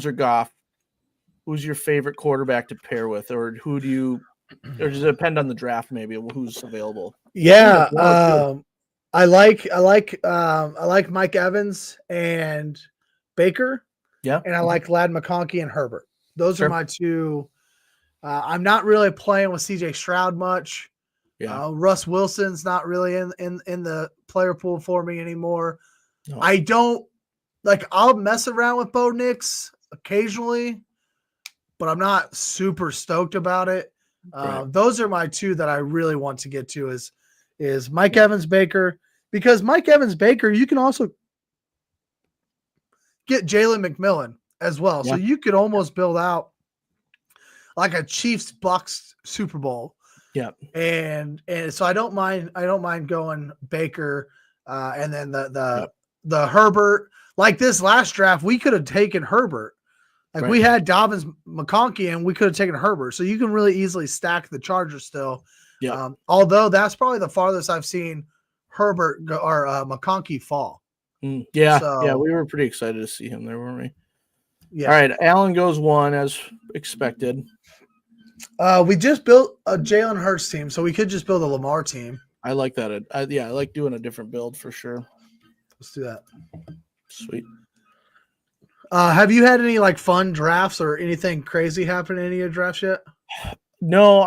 or Goff, who's your favorite quarterback to pair with, or does it depend on the draft? Maybe who's available. Yeah, I like Mike Evans and Baker. Yeah, and I like Ladd McConkey and Herbert. Those are Sure. my two. I'm not really playing with CJ Stroud much. Yeah. Russ Wilson's not really in the player pool for me anymore. No. I don't like. I'll mess around with Bo Nix occasionally, but I'm not super stoked about it. Right. Those are my two that I really want to get to is Mike Evans Baker, because Mike Evans Baker, you can also get Jalen McMillan as well. Yeah. So you could almost build out like a Chiefs Bucks Super Bowl. Yeah. And so I don't mind going Baker and then the Herbert. Like this last draft, we could have taken Herbert. Like we had Dobbins, McConkey, and we could have taken Herbert. So you can really easily stack the Chargers still. Yeah. Although that's probably the farthest I've seen Herbert or McConkey fall. Yeah. Yeah. We were pretty excited to see him there, weren't we? Yeah. All right. Allen goes 1 as expected. We just built a Jalen Hurts team, so we could just build a Lamar team. I like that. I like doing a different build for sure. Let's do that. Sweet. Have you had any like fun drafts or anything crazy happen in any of your drafts yet? No,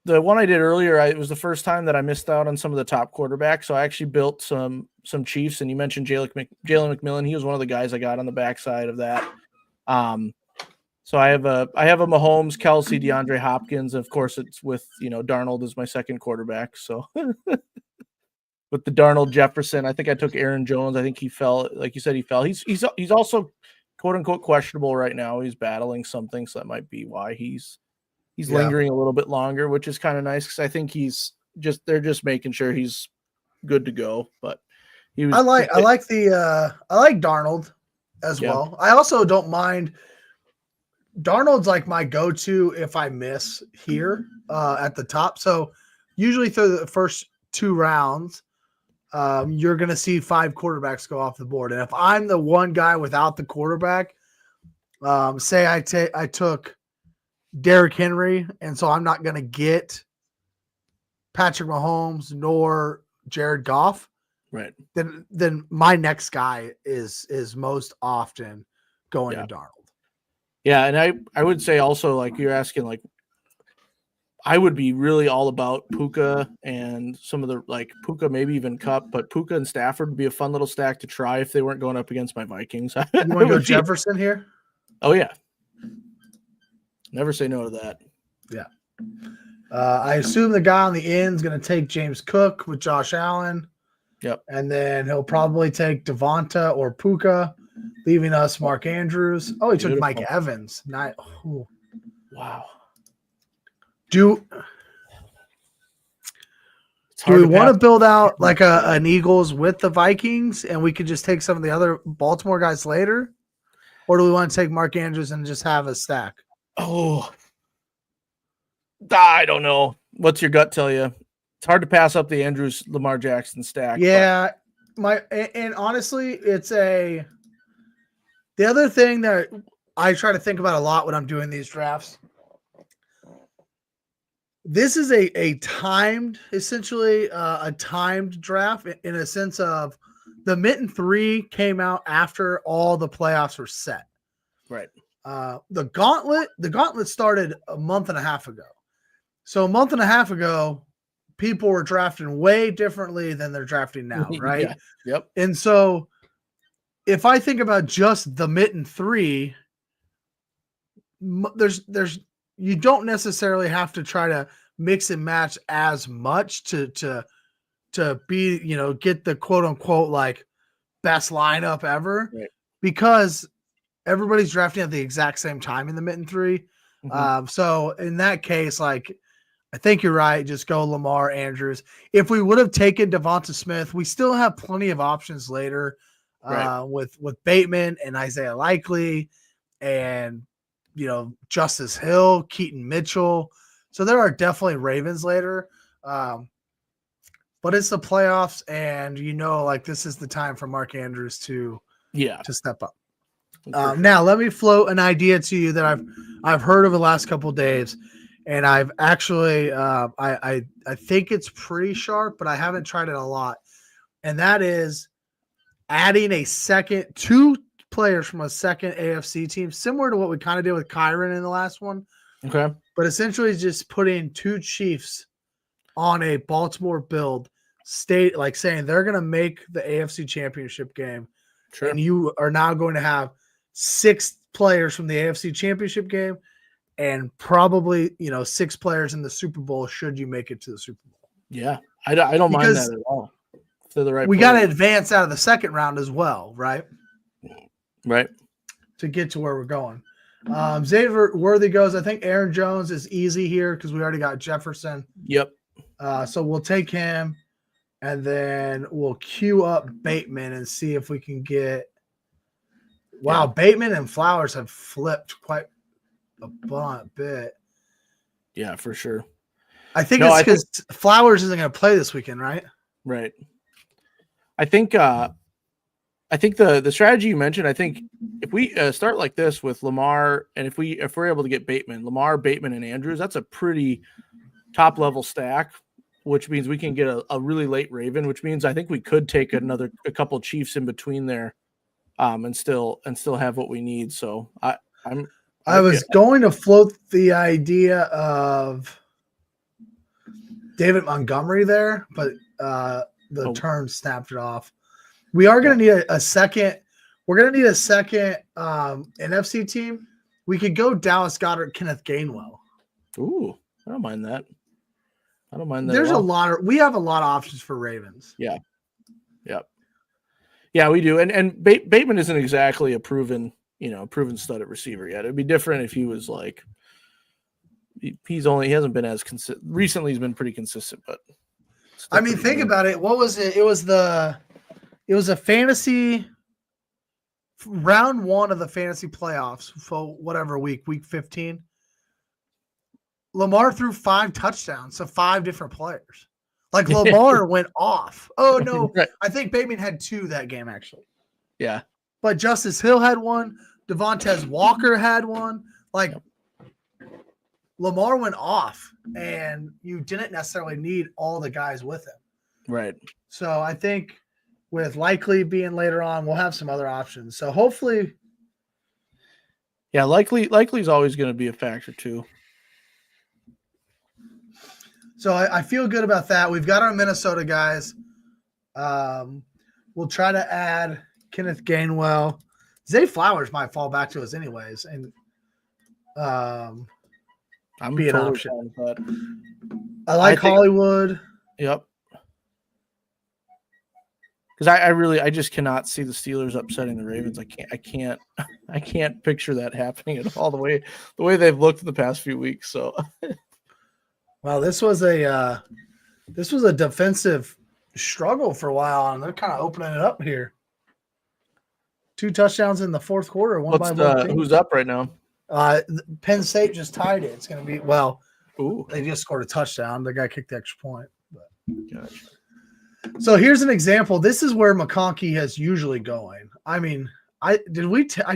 the one I did earlier, it was the first time that I missed out on some of the top quarterbacks. So I actually built some Chiefs, and you mentioned Jalen McMillan. He was one of the guys I got on the backside of that. So I have a Mahomes, Kelsey, DeAndre Hopkins. And of course, it's with Darnold as my second quarterback. So with the Darnold, Jefferson, I think I took Aaron Jones. I think he fell, like you said, he fell. He's also quote unquote questionable right now. He's battling something, so that might be why he's lingering a little bit longer, which is kind of nice because I think they're just making sure he's good to go. But I like Darnold as well. I also don't mind. Darnold's like my go-to if I miss here at the top. So usually through the first 2 rounds, you're going to see 5 quarterbacks go off the board. And if I'm the one guy without the quarterback, say I took Derrick Henry, and so I'm not going to get Patrick Mahomes nor Jared Goff, right? Then my next guy is most often going to Darnold. Yeah, and I would say also, like you're asking, like I would be really all about Puka and some of the Puka, maybe even Kupp, but Puka and Stafford would be a fun little stack to try if they weren't going up against my Vikings. You want to go Jefferson here? Oh yeah, never say no to that. Yeah. I assume the guy on the end is going to take James Cook with Josh Allen. Yep. And then he'll probably take Devonta or Puka, leaving us Mark Andrews. Oh, he took Mike Evans. Wow. Do we want to build out like an Eagles with the Vikings and we could just take some of the other Baltimore guys later? Or do we want to take Mark Andrews and just have a stack? Oh, I don't know. What's your gut tell you? It's hard to pass up the Andrews Lamar Jackson stack. Yeah. And honestly, the other thing that I try to think about a lot when I'm doing these drafts, this is a timed draft in a sense of the Mitten 3 came out after all the playoffs were set. Right. The gauntlet started a month and a half ago. So a month and a half ago, people were drafting way differently than they're drafting now, right? Yeah. Yep. And so if I think about just the Mitten 3, there's you don't necessarily have to try to mix and match as much to be, get the quote unquote like best lineup ever, right, because everybody's drafting at the exact same time in the Mitten 3. Mm-hmm. So in that case, like, I think you're right. Just go Lamar, Andrews. If we would have taken Devonta Smith, we still have plenty of options later with Bateman and Isaiah Likely and, Justice Hill, Keaton Mitchell. So there are definitely Ravens later. but it's the playoffs, and like this is the time for Mark Andrews to step up. Now let me float an idea to you that I've heard over the last couple of days, and I've actually I think it's pretty sharp, but I haven't tried it a lot, and that is adding two players from a second AFC team, similar to what we kind of did with Kyron in the last one. Okay, but essentially just putting two Chiefs on a Baltimore build state, like saying they're going to make the AFC Championship game. Sure. And you are now going to have 6 players from the AFC Championship game and probably, 6 players in the Super Bowl should you make it to the Super Bowl. Yeah, I don't mind that at all. If they're the right we got to advance out of the second round as well, right? Right. To get to where we're going. Xavier Worthy goes, I think Aaron Jones is easy here because we already got Jefferson. Yep. So we'll take him, and then we'll queue up Bateman and see if we can get – wow, Bateman and Flowers have flipped quite a bit. Yeah, for sure. I think it's because Flowers isn't going to play this weekend, right? Right. I think the strategy you mentioned, I think if we start like this with Lamar, and if we're able to get Lamar, Bateman, and Andrews, that's a pretty top level stack, which means we can get a really late Raven, which means I think we could take a couple Chiefs in between there, and still have what we need. So I was going to float the idea of David Montgomery there, but the turn snapped it off. We are going to need a second. We're going to need a second NFC team. We could go Dallas Goedert, Kenneth Gainwell. Ooh, I don't mind that. There's we have a lot of options for Ravens. Yeah. Yep. Yeah, we do. And Bateman isn't exactly a proven stud at receiver yet. It'd be different if he was like, he hasn't been as consistent. Recently he's been pretty consistent, but I mean, think about it. What was it? It was a fantasy round 1 of the fantasy playoffs for whatever week 15. Lamar threw 5 touchdowns to 5 different players. Like Lamar went off. Oh no. Right. I think Bateman had 2 that game actually. Yeah. But Justice Hill had 1. Devontae Walker had 1. Like Lamar went off, and you didn't necessarily need all the guys with him. Right. So I think with Likely being later on, we'll have some other options. So hopefully. Yeah, Likely is always going to be a factor too. So I feel good about that. We've got our Minnesota guys. We'll try to add Kenneth Gainwell. Zay Flowers might fall back to us anyways. And I'm be an totally option. I like Hollywood. Yep. Because I just cannot see the Steelers upsetting the Ravens. I can't picture that happening at all. The way they've looked in the past few weeks. So, well, this was a defensive struggle for a while, and they're kind of opening it up here. 2 touchdowns in the fourth quarter. Who's up right now? Penn State just tied it. It's going to be they just scored a touchdown. The guy kicked the extra point. But. Gotcha. So here's an example. This is where McConkey is usually going. I mean, I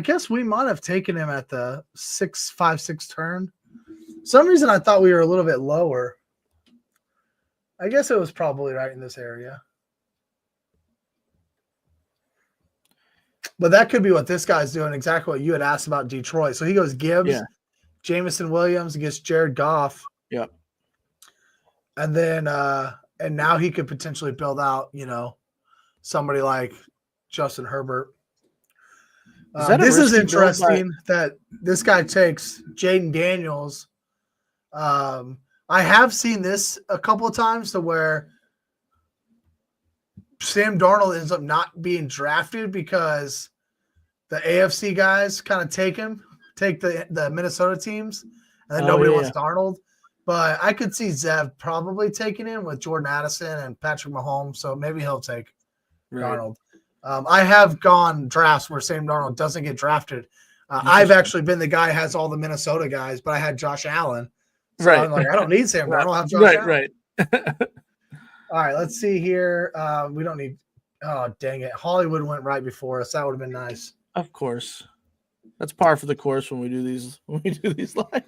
guess we might have taken him at the 6.56 turn. Some reason I thought we were a little bit lower. I guess it was probably right in this area. But that could be what this guy's doing, exactly what you had asked about Detroit. So he goes Gibbs, Jameson Williams against Jared Goff. Yep. And then and now he could potentially build out, somebody like Justin Herbert. This is interesting that this guy takes Jaden Daniels. I have seen this a couple of times to where Sam Darnold ends up not being drafted because the AFC guys kind of take the Minnesota teams, and then nobody wants Darnold. But I could see Zev probably taking him with Jordan Addison and Patrick Mahomes, so maybe he'll take Darnold. I have gone drafts where Sam Darnold doesn't get drafted. I've actually been the guy who has all the Minnesota guys, but I had Josh Allen. So I'm like, I don't need Sam Darnold. I'll have Josh Allen. Right. All right, let's see here. We don't need. Oh, dang it! Hollywood went right before us. That would have been nice. Of course, that's par for the course when we do these. Live.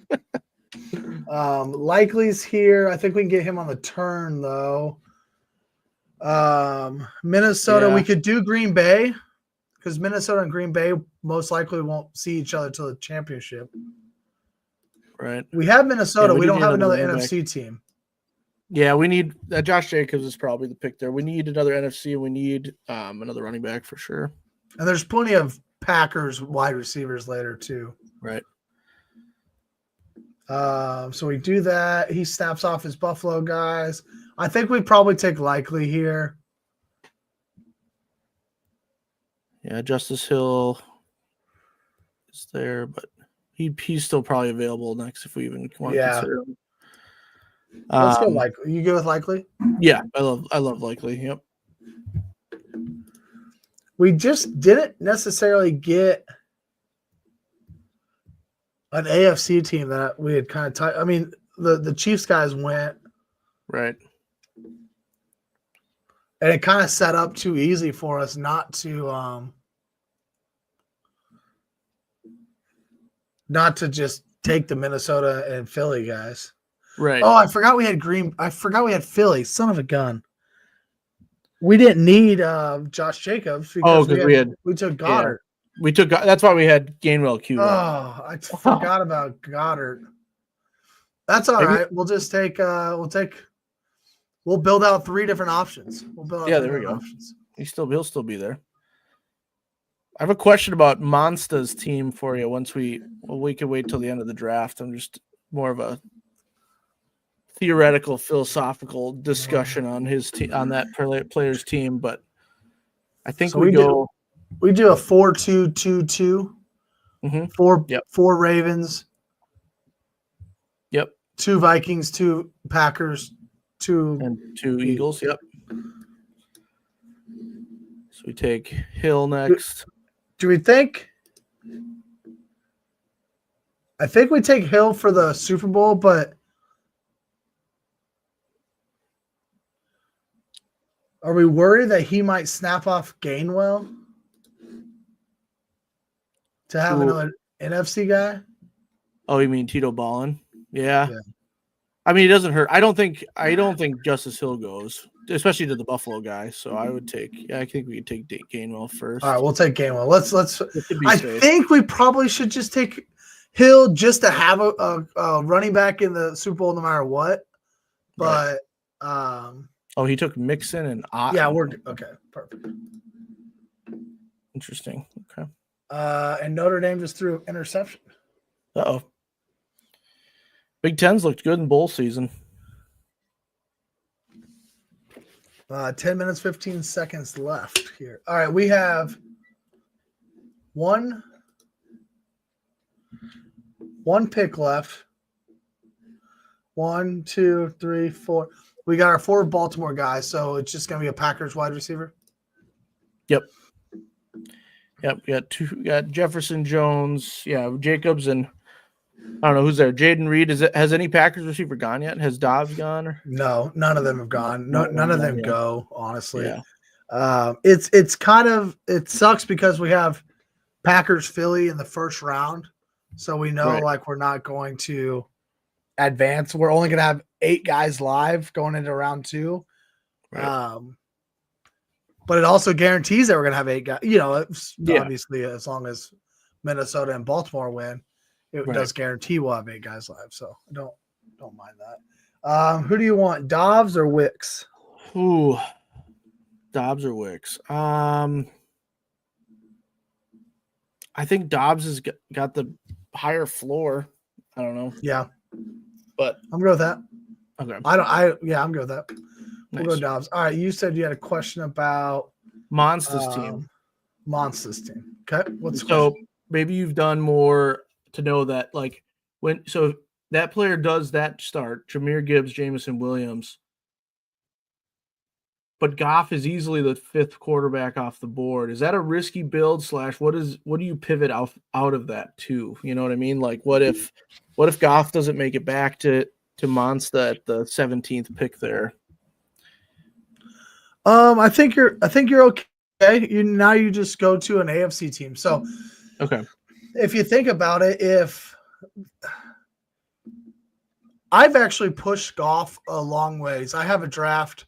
Likely's here. I think we can get him on the turn though. Minnesota. Yeah. We could do Green Bay because Minnesota and Green Bay most likely won't see each other till the championship. Right. We have Minnesota. Yeah, we don't have another running NFC back. team. Yeah, we need Josh Jacobs is probably the pick there. We need another NFC and we need another running back for sure. And there's plenty of Packers wide receivers later too. Right. So we do that. He snaps off his Buffalo guys. I think we probably take Likely here. Yeah, Justice Hill is there, but he's still probably available next if we even want to consider him. Let's go Likely. You go with Likely? Yeah, I love Likely. Yep. We just didn't necessarily get an AFC team that we had kind of I mean, the Chiefs guys went. Right. And it kind of set up too easy for us not to just take the Minnesota and Philly guys. Right. Oh, I forgot we had Philly. Son of a gun. We didn't need Josh Jacobs because we took Goddard. Yeah, we took. That's why we had Gainwell Q. Oh, I forgot about Goddard. That's all right. We'll just take. We'll build out 3 different options. There we go. Options. He'll still be there. I have a question about Monsta's team for you. We could wait till the end of the draft. I'm just more of a theoretical, philosophical discussion on his on that player's team, but I think we do a 4-2-2-2. Mm-hmm. 4 Ravens. Yep. 2 Vikings, 2 Packers, 2 Eagles. Yep. So we take Hill next. Do we think? I think we take Hill for the Super Bowl, but are we worried that he might snap off Gainwell to have another NFC guy? Oh, you mean Tito Ballin? Yeah. I mean, it doesn't hurt. I don't think Justice Hill goes, especially to the Buffalo guy. So I think we could take Gainwell first. All right, we'll take Gainwell. Let's. I think we probably should just take Hill just to have a running back in the Super Bowl no matter what. But he took Mixon and Otten. Yeah, we're okay. Perfect. Interesting. Okay. And Notre Dame just threw interception. Uh-oh. Big Ten's looked good in bowl season. 10 minutes, 15 seconds left here. All right, we have one pick left. 1, 2, 3, 4. We got our 4 Baltimore guys, so it's just going to be a Packers wide receiver. Yep. We got Jefferson, Jones, Jacobs, and I don't know who's there. Jaden Reed. Has any Packers receiver gone yet? Has Dobbs gone? Or? No, none of them have gone. None of them go. Honestly, yeah. It's kind of it sucks because we have Packers Philly in the first round, so we know we're not going to advance. We're only going to have 8 guys live going into round 2. Right. But it also guarantees that we're going to have 8 guys. Obviously, as long as Minnesota and Baltimore win. It does guarantee we'll have 8 guys live, so I don't mind that. Who do you want, Dobbs or Wicks? Ooh, Dobbs or Wicks? I think Dobbs has got the higher floor. I don't know. Yeah, but I'm good with that. Okay. I'm good with that. Nice. We'll go Dobbs. All right, you said you had a question about Monsta's team. Monsta's team. Okay, what's the so question? Maybe you've done more to know that, like, so that player does that start, Jahmyr Gibbs, Jamison Williams, but Goff is easily the 5th quarterback off the board. Is that a risky build / what do you pivot out of that to? You know what I mean? Like, what if Goff doesn't make it back to Monsta at the 17th pick there? I think you're okay. You just go to an AFC team. So Okay. if you think about it, if I've actually pushed golf a long ways. I have a draft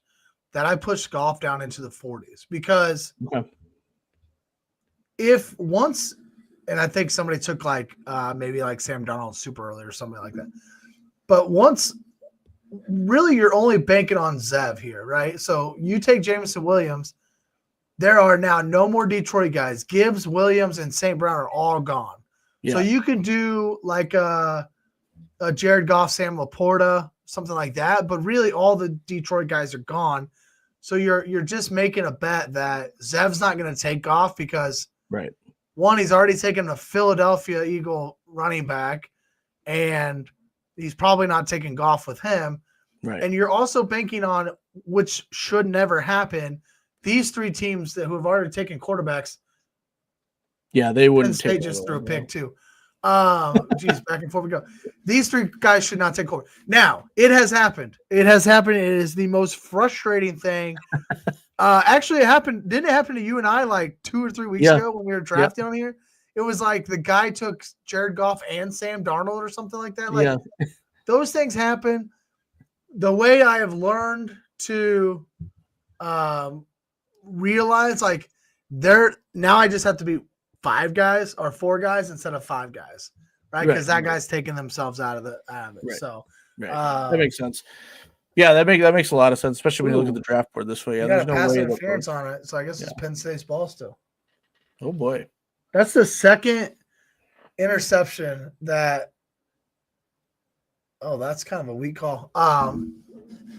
that I pushed golf down into the 40s because if once, and I think somebody took like maybe like Sam Darnold super early or something like that. But once, really, you're only banking on Zev here, right? So you take Jameson Williams. There are now no more Detroit guys. Gibbs, Williams, and St. Brown are all gone. Yeah. So you can do like a Jared Goff, Sam Laporta, something like that. But really, all the Detroit guys are gone. So you're just making a bet that Zev's not going to take off because one, he's already taken a Philadelphia Eagle running back, and he's probably not taking Goff with him. Right. And you're also banking on, which should never happen, these three teams who have already taken quarterbacks. Yeah, they wouldn't take. They just threw a pick too. Geez, back and forth we go. These three guys should not take quarterback. Now, it has happened. It has happened. It is the most frustrating thing. Actually, it happened. Didn't it happen to you and I like 2 or 3 weeks ago when we were drafting on here? It was like the guy took Jared Goff and Sam Darnold or something like that. Like those things happen. The way I have learned to realize, like, now I just have to be 5 guys or 4 guys instead of 5 guys, right? Because that guy's taking themselves out of it. Right. So that makes sense. Yeah, that makes a lot of sense, especially when you look at the draft board this way. Yeah, there's no pass interference on it, so I guess it's Penn State's ball still. Oh boy, that's the second interception that. Oh, that's kind of a weak call.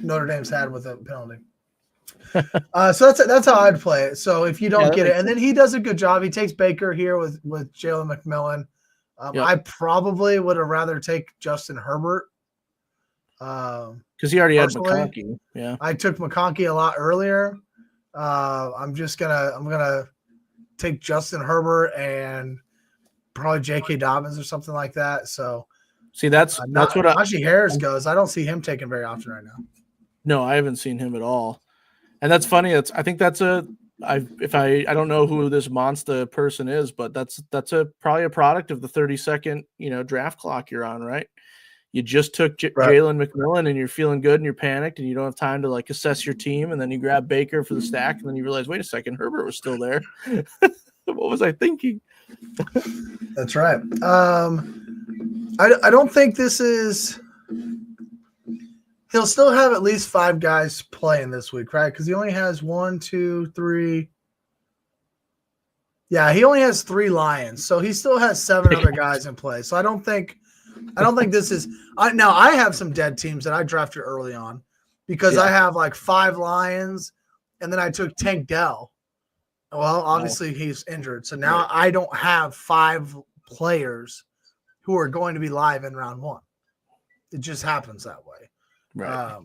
Notre Dame's had with a penalty. So that's how I'd play it. So if you don't get it, and then he does a good job. He takes Baker here with Jalen McMillan. I probably would have rather take Justin Herbert. Because he already had McConkey. Yeah, I took McConkey a lot earlier. I'm gonna take Justin Herbert and probably J.K. Dobbins or something like that. So see, that's what Najee Harris goes. I don't see him taken very often right now. No, I haven't seen him at all. And that's funny. I think that's I don't know who this monster person is, but that's probably a product of the 30-second draft clock you're on, right? You just took Jalen McMillan and you're feeling good and you're panicked and you don't have time to like assess your team, and then you grab Baker for the stack and then you realize, wait a second, Herbert was still there. What was I thinking? That's right. I don't think this is. He'll still have at least 5 guys playing this week, right? Because he only has 1, 2, 3. Yeah, he only has 3 Lions, so he still has 7 other guys in play. So I don't think this is. Now I have some dead teams that I drafted early on because I have like 5 Lions, and then I took Tank Dell. Well, obviously he's injured, so now I don't have 5 players who are going to be live in round 1. It just happens that way. Right.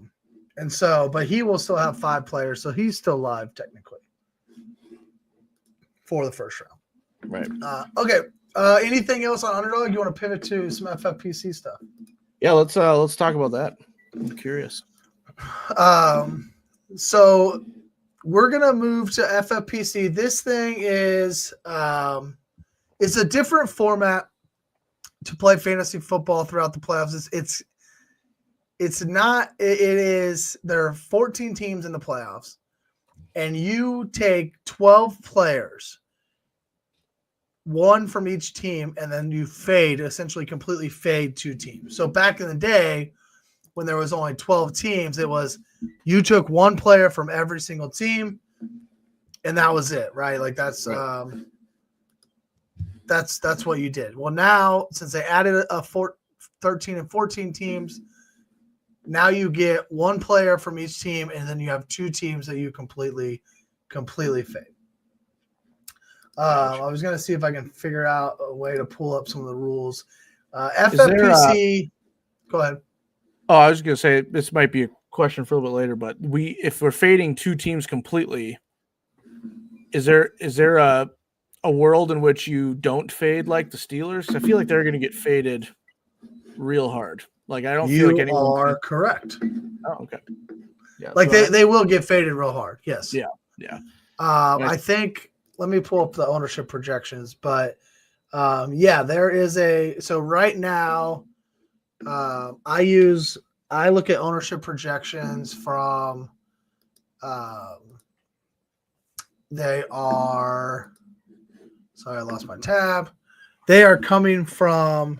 And so, but he will still have 5 players, so he's still live technically for the first round. Right. Okay. Anything else on Underdog? You want to pivot to some FFPC stuff? Yeah, let's talk about that. I'm curious. So we're gonna move to FFPC. This thing is it's a different format to play fantasy football throughout the playoffs. It's not. It is. There are 14 teams in the playoffs, and you take 12 players, 1 from each team, and then you essentially completely fade 2 teams. So back in the day, when there was only 12 teams, it was you took 1 player from every single team, and that was it, right? Like that's what you did. Well, now since they added 13 and 14 teams. Now you get 1 player from each team, and then you have 2 teams that you completely fade. I was going to see if I can figure out a way to pull up some of the rules. FFPC, go ahead. Oh, I was going to say this might be a question for a little bit later, but if we're fading 2 teams completely, is there a world in which you don't fade like the Steelers? I feel like they're going to get faded real hard. Like I don't feel like anyone. You are correct. Oh, okay. Yeah. Like so they will get faded real hard. Yes. Yeah. Yeah. I think, let me pull up the ownership projections, but yeah, there is so right now, I look at ownership projections from, they are, sorry, I lost my tab. They are coming from,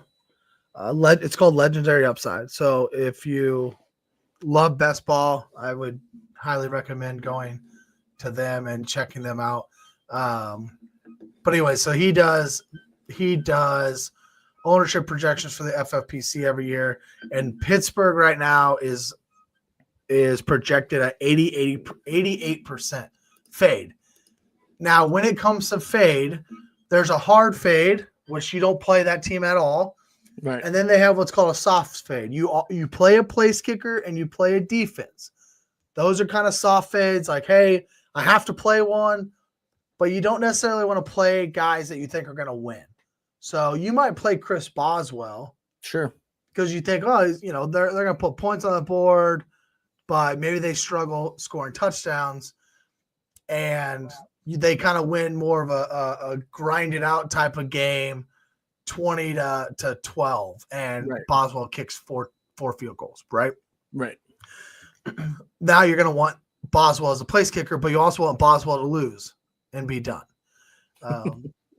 it's called Legendary Upside. So if you love best ball, I would highly recommend going to them and checking them out. But anyway, so he does ownership projections for the FFPC every year, and Pittsburgh right now is projected at 88% fade. Now, when it comes to fade, there's a hard fade, which you don't play that team at all. Right. And then they have what's called a soft fade. You play a place kicker and you play a defense. Those are kind of soft fades, like, hey, I have to play one, but you don't necessarily want to play guys that you think are going to win. So you might play Chris Boswell. Sure. Because you think, oh, they're going to put points on the board, but maybe they struggle scoring touchdowns, and they kind of win more of a grinded out type of game, 20 to 12, and Right. Boswell kicks four field goals, right? Right. Now you're going to want Boswell as a place kicker, but you also want Boswell to lose and be done.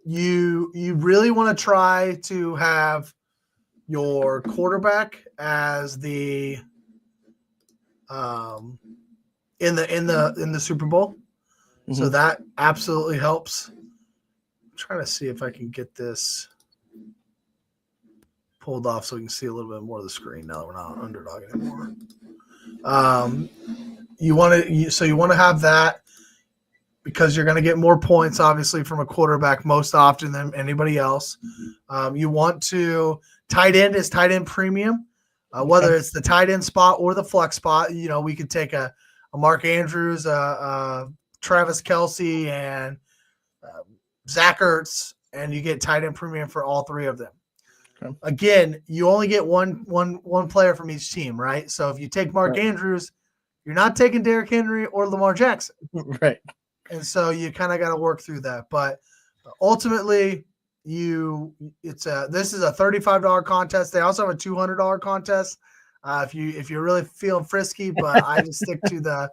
You really want to try to have your quarterback as the in the Super Bowl. Mm-hmm. So that absolutely helps. I'm trying to see if I can get this pulled off so we can see a little bit more of the screen now that we're not on Underdog anymore. You want to have that because you're going to get more points, obviously, from a quarterback most often than anybody else. You want to tight end premium, whether it's the tight end spot or the flex spot. We could take a Mark Andrews, Travis Kelce, and Zach Ertz, and you get tight end premium for all three of them. Okay. Again, you only get one player from each team, right? So if you take Mark Andrews, you're not taking Derrick Henry or Lamar Jackson. Right. And so you kind of got to work through that. But ultimately, this is a $35 contest. They also have a $200 contest if you're really feeling frisky. But I just stick to the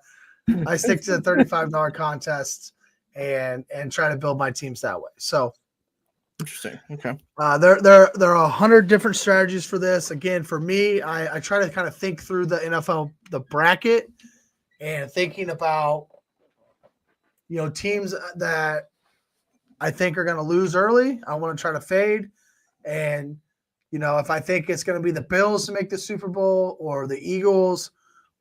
$35 contests and try to build my teams that way. So interesting. Okay. There are 100 different strategies for this. Again, for me, I try to kind of think through the NFL, the bracket, and thinking about teams that I think are going to lose early. I want to try to fade. And, if I think it's going to be the Bills to make the Super Bowl or the Eagles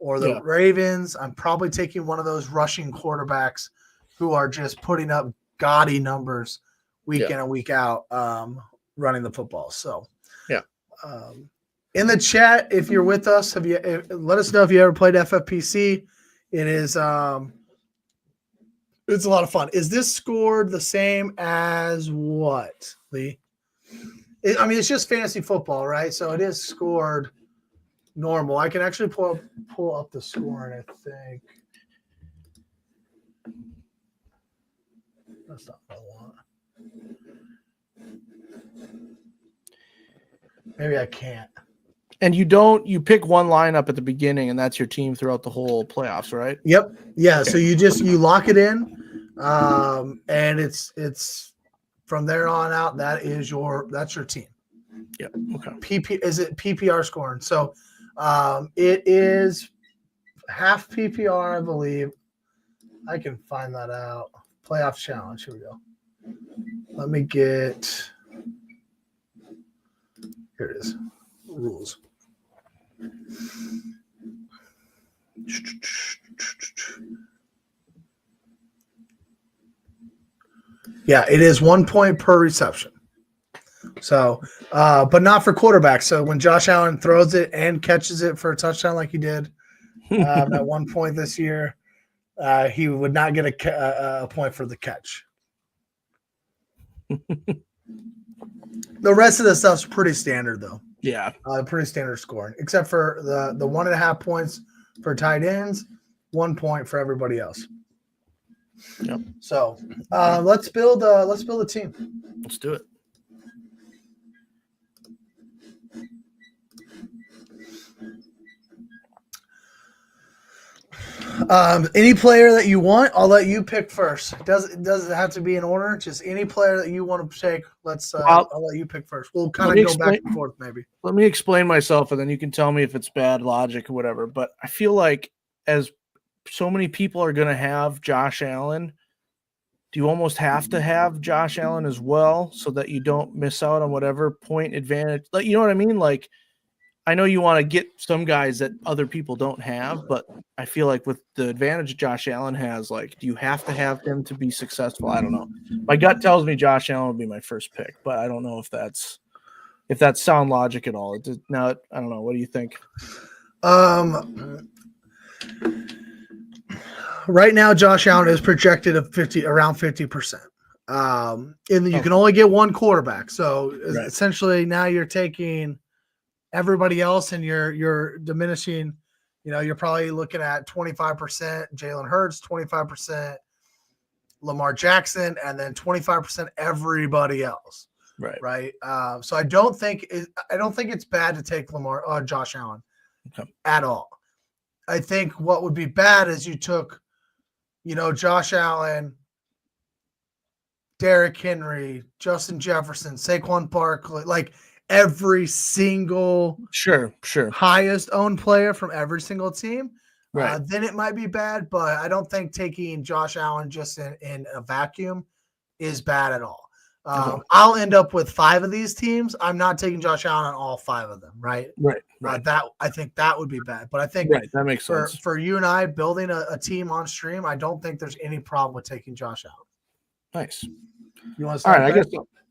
or the Ravens, I'm probably taking one of those rushing quarterbacks who are just putting up gaudy numbers week in and week out running the football. So, in the chat, if you're with us, let us know if you ever played FFPC. It is it's a lot of fun. Is this scored the same as what, Lee? It's just fantasy football, right? So it is scored normal. I can actually pull up the scoring, I think. That's not what I want. Maybe I can't. And you pick one lineup at the beginning, and that's your team throughout the whole playoffs, right? Yep. Yeah. Okay. So you lock it in, and it's from there on out. That's your team. Yep. Okay. Is it PPR scoring? So, it is half PPR, I believe. I can find that out. Playoff challenge. Here we go. Let me get. Here it is. Rules. Yeah, it is 1 point per reception. So, but not for quarterbacks. So when Josh Allen throws it and catches it for a touchdown like he did at 1 point this year, he would not get a point for the catch. The rest of the stuff's pretty standard, though. Yeah. Pretty standard scoring, except for the 1.5 points for tight ends 1 point for everybody else. Yep. So let's build a team. Let's do it. Any player that you want, I'll let you pick first. Doesn't have to be in order. Just any player that you want to take. I'll let you pick first. We'll kind of go back and forth, maybe. Let me explain myself, and then you can tell me if it's bad logic or whatever. But I feel like as so many people are going to have Josh Allen, do you almost have to have Josh Allen as well so that you don't miss out on whatever point advantage? Like, you know what I mean? Like, I know you want to get some guys that other people don't have, but I feel like with the advantage Josh Allen has, like, do you have to have him to be successful? I don't know. My gut tells me Josh Allen would be my first pick, but I don't know if that's sound logic at all. Now, I don't know. What do you think? Right now, Josh Allen is projected around 50%. And you can only get one quarterback. So essentially now you're taking everybody else and you're diminishing, you're probably looking at 25% Jalen Hurts, 25% Lamar Jackson, and then 25% everybody else. Right. So I don't think it's bad to take Josh Allen at all. I think what would be bad is you took, Josh Allen, Derrick Henry, Justin Jefferson, Saquon Barkley, like every single highest owned player from every single team. Right. Then it might be bad, but I don't think taking Josh Allen just in a vacuum is bad at all. I'll end up with 5 of these teams. I'm not taking Josh Allen on all 5 of them. Right. I think that would be bad, but I think that makes sense for you and I building a team on stream. I don't think there's any problem with taking Josh Allen. Nice. You want to start? All right. I guess.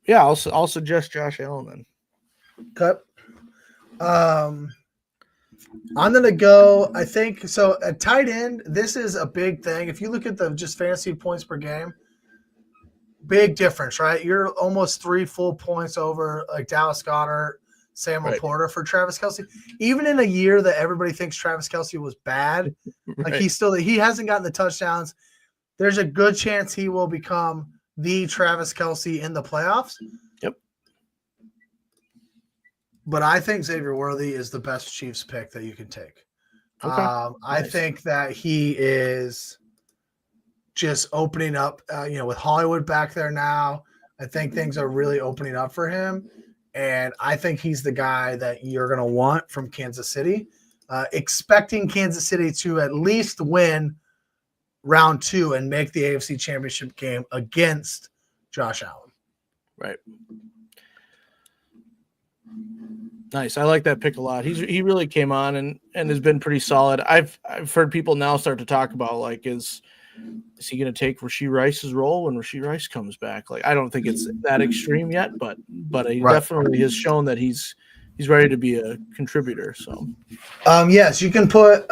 Yeah. I'll suggest Josh Allen then. Cut. I'm going to go, I think, so at tight end, this is a big thing. If you look at the just fantasy points per game, big difference, right? You're almost 3 full points over like Dallas Goedert, Sam Laporta for Travis Kelce. Even in a year that everybody thinks Travis Kelce was bad, like he hasn't gotten the touchdowns. There's a good chance he will become the Travis Kelce in the playoffs. But I think Xavier Worthy is the best Chiefs pick that you can take. I think that he is just opening up, with Hollywood back there now. I think things are really opening up for him. And I think he's the guy that you're going to want from Kansas City, expecting Kansas City to at least win round 2 and make the AFC Championship game against Josh Allen. Right. Nice. I like that pick a lot. He really came on and has been pretty solid. I've heard people now start to talk about, like, is he going to take Rashee Rice's role when Rashee Rice comes back? Like, I don't think it's that extreme yet, but he definitely has shown that he's ready to be a contributor. So, yes, you can put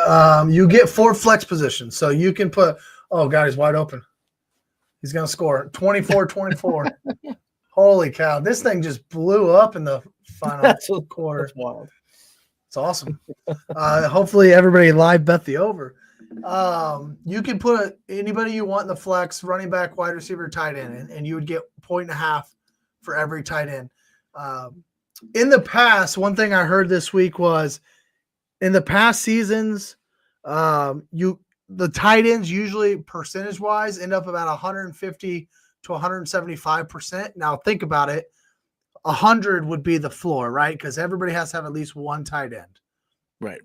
you get 4 flex positions, so you can put. Oh God, he's wide open. He's going to score 24-24. Holy cow! This thing just blew up in the final quarter. That's wild. It's awesome. Hopefully, everybody live bet the over. You can put anybody you want in the flex, running back, wide receiver, tight end, and you would get 1.5 for every tight end. In the past, one thing I heard this week was in the past seasons, the tight ends usually percentage-wise end up about 150 to 175%. Now think about it. 100 would be the floor, right? Because everybody has to have at least one tight end. Right.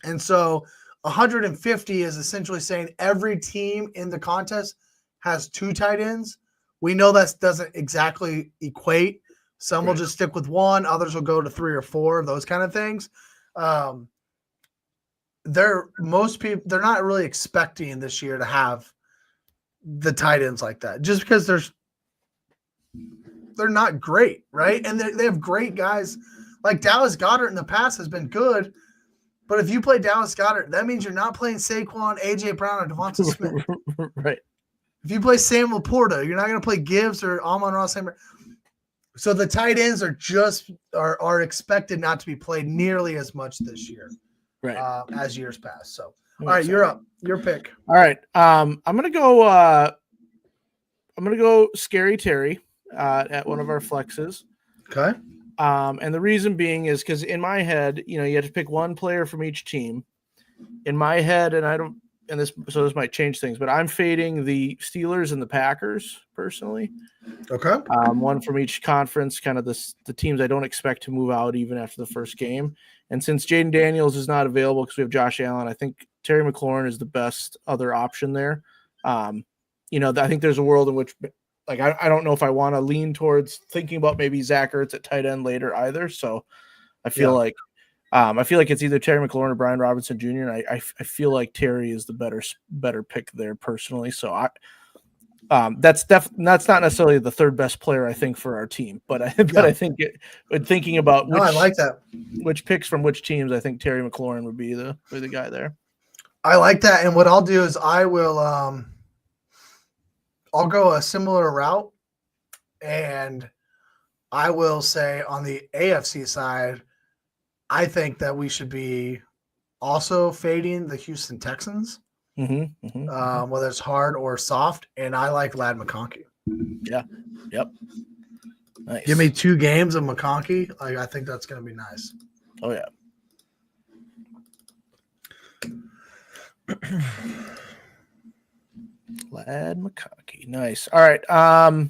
And so 150 is essentially saying every team in the contest has 2 tight ends. We know that doesn't exactly equate. Some will just stick with 1. Others will go to 3 or 4, those kind of things. Most people, they're not really expecting this year to have the tight ends like that, just because they're not great, right? And they have great guys. Like Dallas Goedert in the past has been good, but if you play Dallas Goedert, that means you're not playing Saquon, AJ Brown, or Devonta Smith. Right. If you play Sam Laporta, you're not going to play Gibbs or Amon-Ra St. Brown. So the tight ends are expected not to be played nearly as much this year, as years past. So All right, you're up. Your pick. All right. I'm gonna go Scary Terry at one of our flexes. Okay. And the reason being is because in my head, you have to pick one player from each team. In my head, this might change things, but I'm fading the Steelers and the Packers personally. Okay. One from each conference, kind of the teams I don't expect to move out even after the first game. And since Jaden Daniels is not available because we have Josh Allen, I think Terry McLaurin is the best other option there. I think there's a world in which, like, I don't know if I want to lean towards thinking about maybe Zach Ertz at tight end later either. So I feel like it's either Terry McLaurin or Brian Robinson Jr. And I feel like Terry is the better pick there personally. So that's not necessarily the third best player I think for our team, but I think thinking about I like that. Which picks from which teams, I think Terry McLaurin would be the guy there. I like that. And what I'll do is I will I'll go a similar route, and I will say on the AFC side, I think that we should be also fading the Houston Texans, whether it's hard or soft, and I like Ladd McConkey. Yeah. Yep. Nice. Give me 2 games of McConkey. I think that's going to be nice. Oh, yeah. Ladd McConkey. Nice. All right. I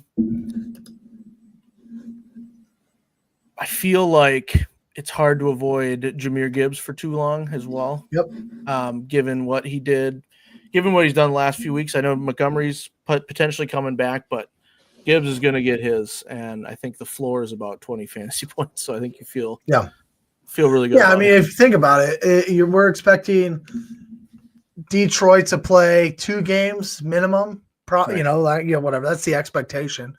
feel like it's hard to avoid Jahmyr Gibbs for too long as well. Yep. Given what he did, given what he's done the last few weeks, I know Montgomery's potentially coming back, but Gibbs is going to get his, and I think the floor is about 20 fantasy points. So I think you feel really good. Yeah, I mean, if you think about it, we're expecting Detroit to play 2 games minimum. Right. Whatever. That's the expectation.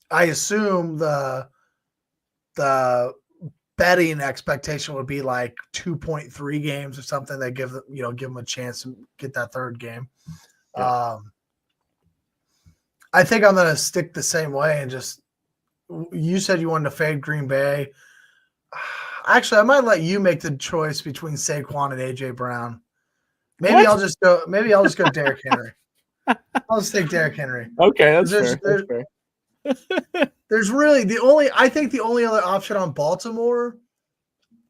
I assume the betting expectation would be like 2.3 games or something. They give them a chance to get that third game. Yeah. I think I'm going to stick the same way and just – you said you wanted to fade Green Bay. Actually, I might let you make the choice between Saquon and A.J. Brown. Maybe I'll just go Derrick Henry. I'll just take Derrick Henry. Okay, that's fair. There's really the only other option on Baltimore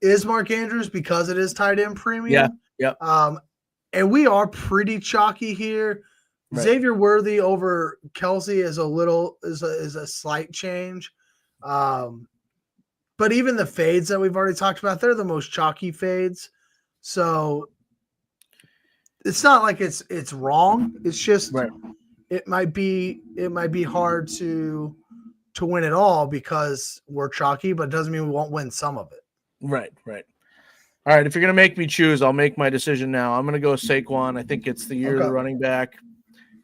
is Mark Andrews because it is tight end premium. Yeah. And we are pretty chalky here. Right. Xavier Worthy over Kelsey is a slight change. But even the fades that we've already talked about, they're the most chalky fades. So it's not like it's wrong. It's just it might be hard to win it all because we're chalky, but it doesn't mean we won't win some of it. Right. All right, if you're going to make me choose, I'll make my decision now. I'm going to go Saquon. I think it's the year of the running back,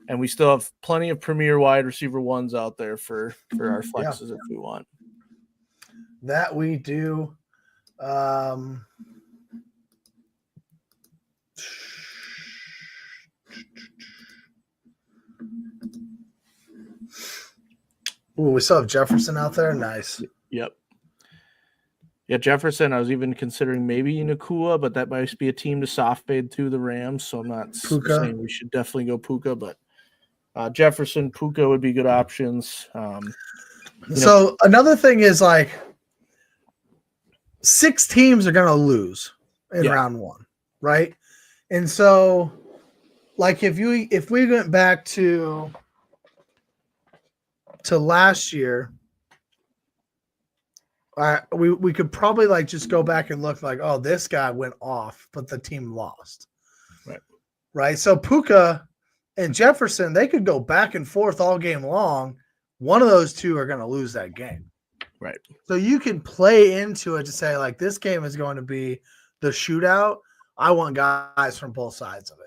and we still have plenty of premier wide receiver ones out there for our flexes if we want. That we do. Ooh, we still have Jefferson out there. Nice. Yep. Yeah, Jefferson. I was even considering maybe Nakua, but that might be a team to soft fade to the Rams. So I'm not saying we should definitely go Puka, but Jefferson, Puka would be good options. So another thing is like 6 teams are going to lose in round 1, right? And so, like if we went back to last year, we could probably like just go back and look like, oh, this guy went off, but the team lost. Right. So Puka and Jefferson, they could go back and forth all game long. One of those two are going to lose that game. Right. So you can play into it to say, like, this game is going to be the shootout. I want guys from both sides of it.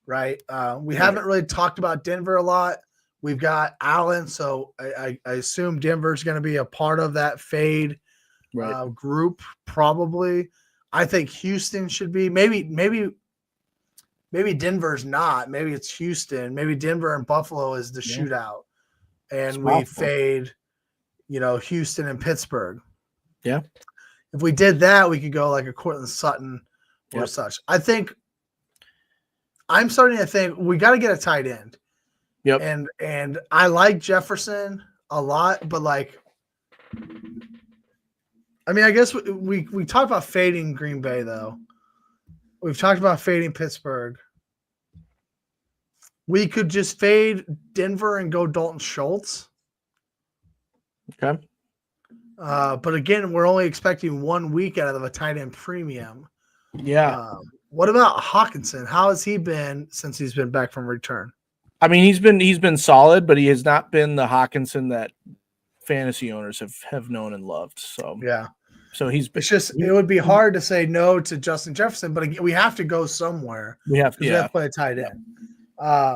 Right. We haven't really talked about Denver a lot. We've got Allen, so I assume Denver's going to be a part of that fade group, probably. I think Houston should be. Maybe Denver's not. Maybe it's Houston. Maybe Denver and Buffalo is the shootout, and we fade, Houston and Pittsburgh. Yeah. If we did that, we could go like a Cortland Sutton or such. I think I'm starting to think we got to get a tight end. Yep. And I like Jefferson a lot, but like, I mean, I guess we talked about fading Green Bay though. We've talked about fading Pittsburgh. We could just fade Denver and go Dalton Schultz. Okay. But again, we're only expecting 1 week out of a tight end premium. Yeah. What about Hawkinson? How has he been since he's been back from return? I mean, he's been solid, but he has not been the Hawkinson that fantasy owners have known and loved. So yeah. So it would be hard to say no to Justin Jefferson, but we have to go somewhere. We have to play a tight end.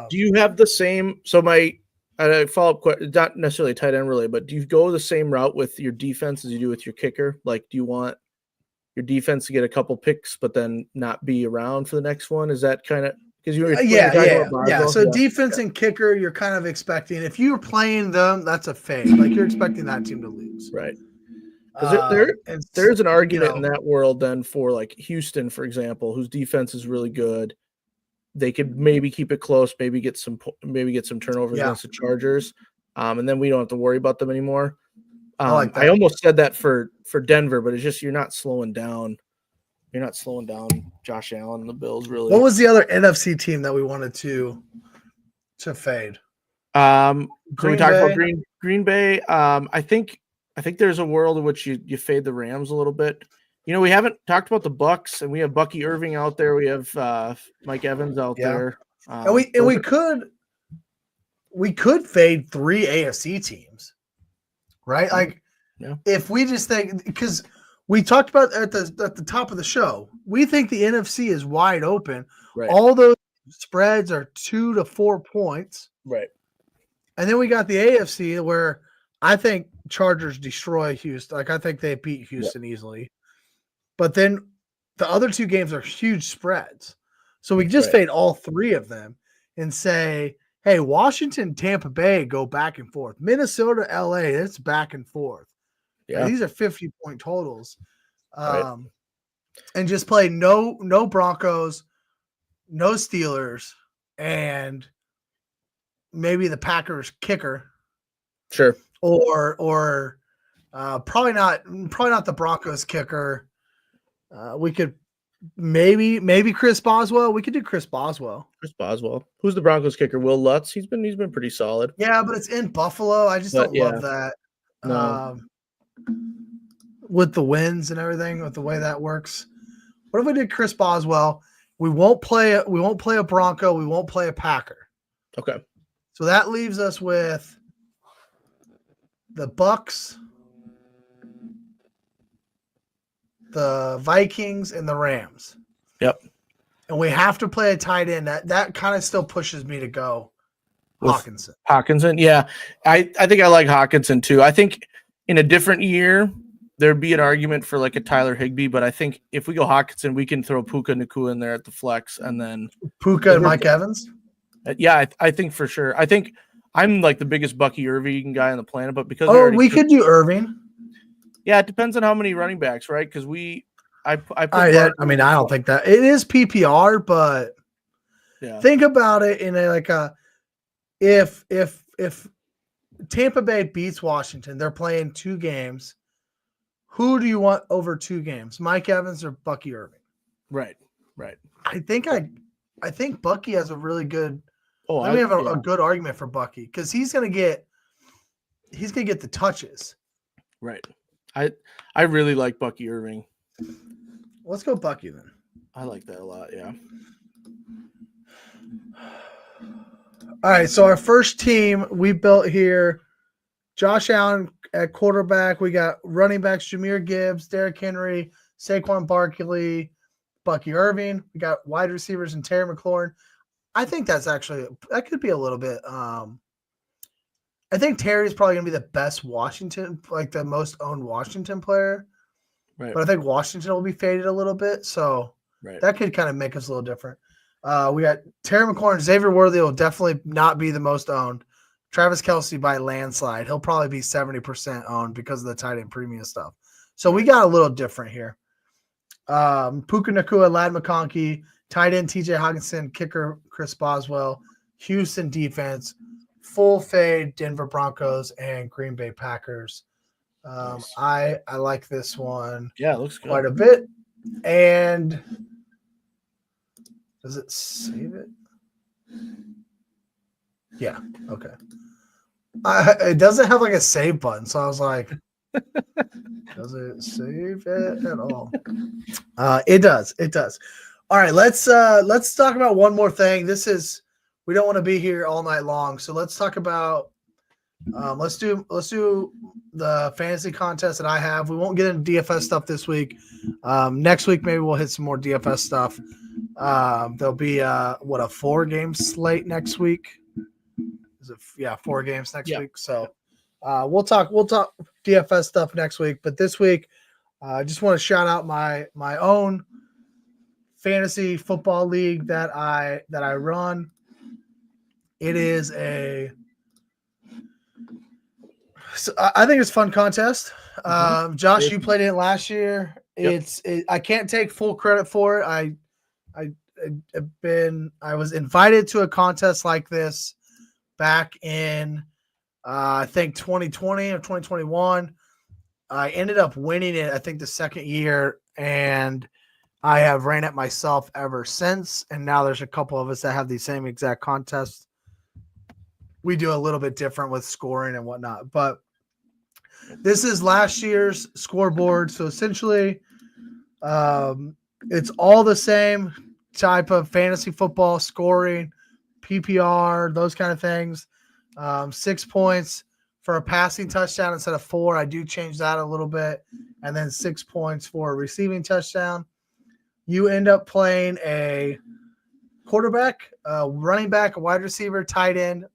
Do you have the same? So my follow-up question, not necessarily tight end really, but do you go the same route with your defense as you do with your kicker? Like, do you want your defense to get a couple picks, but then not be around for the next one? Is that kind of because you're yeah. So defense and kicker, you're kind of expecting if you're playing them, that's a fade. Like you're expecting that team to lose, right? Because there's an argument in that world then for like Houston, for example, whose defense is really good. They could maybe keep it close, maybe get some turnovers against the Chargers, and then we don't have to worry about them anymore. I almost said that for Denver, but it's just you're not slowing down. You're not slowing down Josh Allen and the Bills really. What was the other NFC team that we wanted to fade? So we talked about Green Bay. I think there's a world in which you fade the Rams a little bit. You know, we haven't talked about the Bucks, and we have Bucky Irving out there. We have Mike Evans out there. And we could fade 3 AFC teams, right? Like, if we just think, because we talked about at the top of the show, we think the NFC is wide open. Right. All those spreads are 2 to 4 points. Right. And then we got the AFC where I think Chargers destroy Houston. Like, I think they beat Houston easily. But then the other 2 games are huge spreads. So we just fade all 3 of them and say, hey, Washington, Tampa Bay go back and forth. Minnesota, LA, it's back and forth. Yeah. These are 50-point totals. And just play no Broncos, no Steelers, and maybe the Packers kicker. Sure. Or probably not the Broncos kicker. We could maybe Chris Boswell. We could do Chris Boswell. Chris Boswell. Who's the Broncos kicker? Will Lutz. He's been pretty solid. Yeah, but it's in Buffalo. I just don't love that. No. With the wins and everything, with the way that works. What if we did Chris Boswell? We won't play a Bronco. We won't play a Packer. Okay. So that leaves us with the Bucks, the Vikings, and the Rams. Yep. And we have to play a tight end. That kind of still pushes me to go Hawkinson. Hawkinson, yeah. I think I like Hawkinson too. I think in a different year, there'd be an argument for like a Tyler Higbee, but I think if we go Hawkinson, we can throw Puka Nacua in there at the flex, and then Puka and Mike Evans. Yeah, I think for sure. I think I'm like the biggest Bucky Irving guy on the planet, but because we could do Irving. Yeah, it depends on how many running backs, right? Because I don't think that it is PPR, but think about it in if Tampa Bay beats Washington, they're playing 2 games. Who do you want over 2 games, Mike Evans or Bucky Irving? Right. I think Bucky has a really good. I have a good argument for Bucky because he's gonna get the touches. Right. I really like Bucky Irving. Let's go Bucky then. I like that a lot, yeah. All right, so our first team we built here, Josh Allen at quarterback. We got running backs Jahmyr Gibbs, Derrick Henry, Saquon Barkley, Bucky Irving. We got wide receivers and Terry McLaurin. I think that could be a little bit I think Terry's probably going to be the best Washington, like the most owned Washington player. Right. But I think Washington will be faded a little bit. So that could kind of make us a little different. We got Terry McLaurin. Xavier Worthy will definitely not be the most owned. Travis Kelce by landslide. He'll probably be 70% owned because of the tight end premium stuff. So we got a little different here. Puka Nacua, Ladd McConkey, tight end TJ Hawkinson, kicker Chris Boswell, Houston defense, full fade Denver Broncos and Green Bay Packers. Nice. I like this one Yeah, it looks good. quite a bit. And does it save it? Yeah. Okay. It doesn't have like a save button, so I was like, does it save it at all? It does. It does. All right, let's talk about one more thing. We don't want to be here all night long, so let's talk about let's do the fantasy contest that I have. We won't get into DFS stuff this week. Next week maybe we'll hit some more DFS stuff. There'll be a 4-game slate next week. Is it 4 games next week? So we'll talk DFS stuff next week. But this week, I just want to shout out my own fantasy football league that I run. It is I think it's a fun contest. Josh, you played it last year. Yep. I can't take full credit for it. I was invited to a contest like this back in I think 2020 or 2021. I ended up winning it, I think, the second year, and I have ran it myself ever since. And now there's a couple of us that have the same exact contest. We do a little bit different with scoring and whatnot, but this is last year's scoreboard. So essentially, it's all the same type of fantasy football scoring, PPR, those kind of things. 6 points for a passing touchdown instead of 4. I do change that a little bit. And then 6 points for a receiving touchdown. You end up playing a quarterback, a running back, a wide receiver, tight end,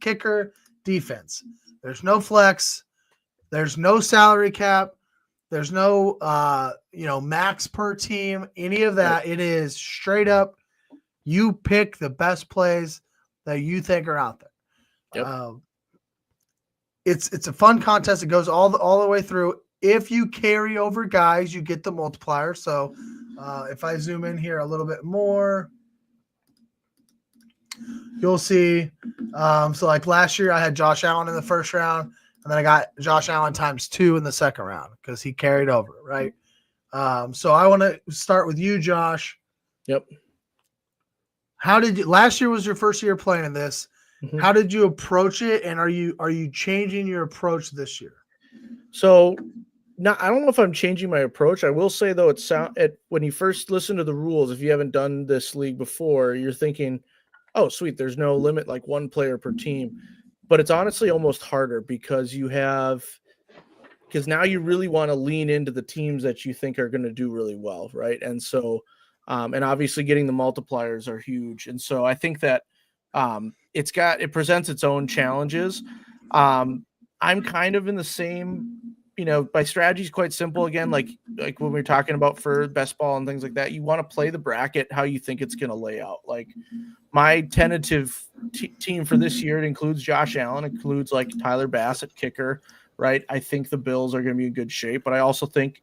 kicker, defense. There's no flex. There's no salary cap. There's no, max per team, any of that. It is straight up. You pick the best plays that you think are out there. Yep. It's a fun contest. It goes all the way through. If you carry over guys, you get the multiplier. So if I zoom in here a little bit more, you'll see. So like last year, I had Josh Allen in the first round, and then I got Josh Allen times 2 in the second round because he carried over, right? So I want to start with you, Josh. Yep. Last year was your first year playing in this. Mm-hmm. How did you approach it, and are you changing your approach this year? So, I don't know if I'm changing my approach. I will say though, when you first listen to the rules, if you haven't done this league before, you're thinking, "Oh, sweet, there's no limit, like 1 player per team." But it's honestly almost harder because now you really want to lean into the teams that you think are going to do really well, right? And so, and obviously getting the multipliers are huge. And so I think that it presents its own challenges. I'm kind of in the same, my strategy is quite simple. Again, like when we were talking about for best ball and things like that, you want to play the bracket how you think it's going to lay out. Like my tentative team for this year, it includes Josh Allen, includes like Tyler Bass at kicker, right? I think the Bills are going to be in good shape, but I also think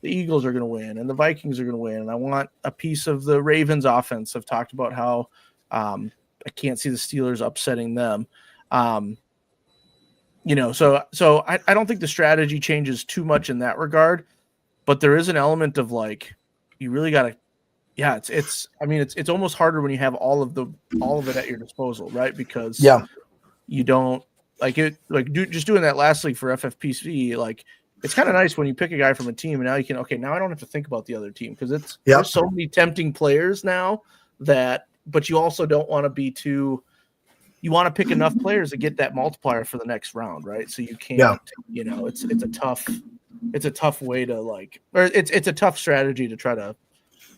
the Eagles are going to win and the Vikings are going to win. And I want a piece of the Ravens offense. I've talked about how I can't see the Steelers upsetting them. So I don't think the strategy changes too much in that regard, but there is an element of like, you really got to, it's almost harder when you have all of it at your disposal, right? Because you don't just doing that last league for FFPC, like it's kind of nice when you pick a guy from a team and now you can, now I don't have to think about the other team because there's so many tempting players now but you also don't want to be you want to pick enough players to get that multiplier for the next round, right? So you can't, it's a tough way to it's a tough strategy to try to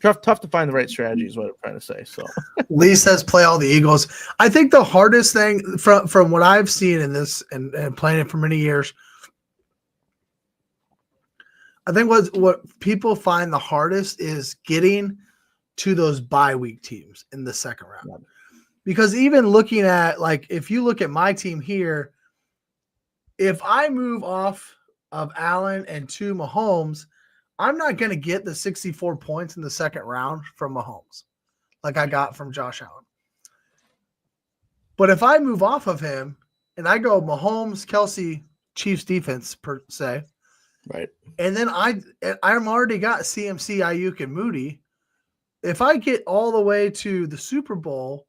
tough to find the right strategy is what I'm trying to say. So Lee says play all the Eagles. I think the hardest thing from what I've seen in this and playing it for many years, I think what people find the hardest is getting to those bye week teams in the second round. Because even looking at, if you look at my team here, if I move off of Allen and to Mahomes, I'm not going to get the 64 points in the second round from Mahomes. like I got from Josh Allen. But if I move off of him and I go Mahomes, Kelsey, Chiefs defense per se, right, and then I'm already got CMC, Ayuk, and Moody. If I get all the way to the Super Bowl,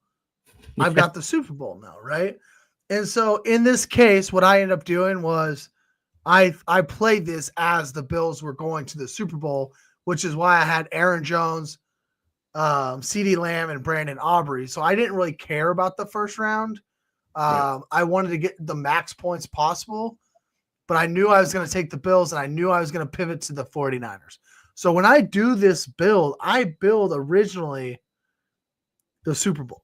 I've got the Super Bowl now, right? And so in this case, what I ended up doing was I played this as the Bills were going to the Super Bowl, which is why I had Aaron Jones, CeeDee Lamb, and Brandon Aubrey. So I didn't really care about the first round. Right. I wanted to get the max points possible, but I knew I was going to take the Bills, and I knew I was going to pivot to the 49ers. So when I do this build, I build originally the Super Bowl.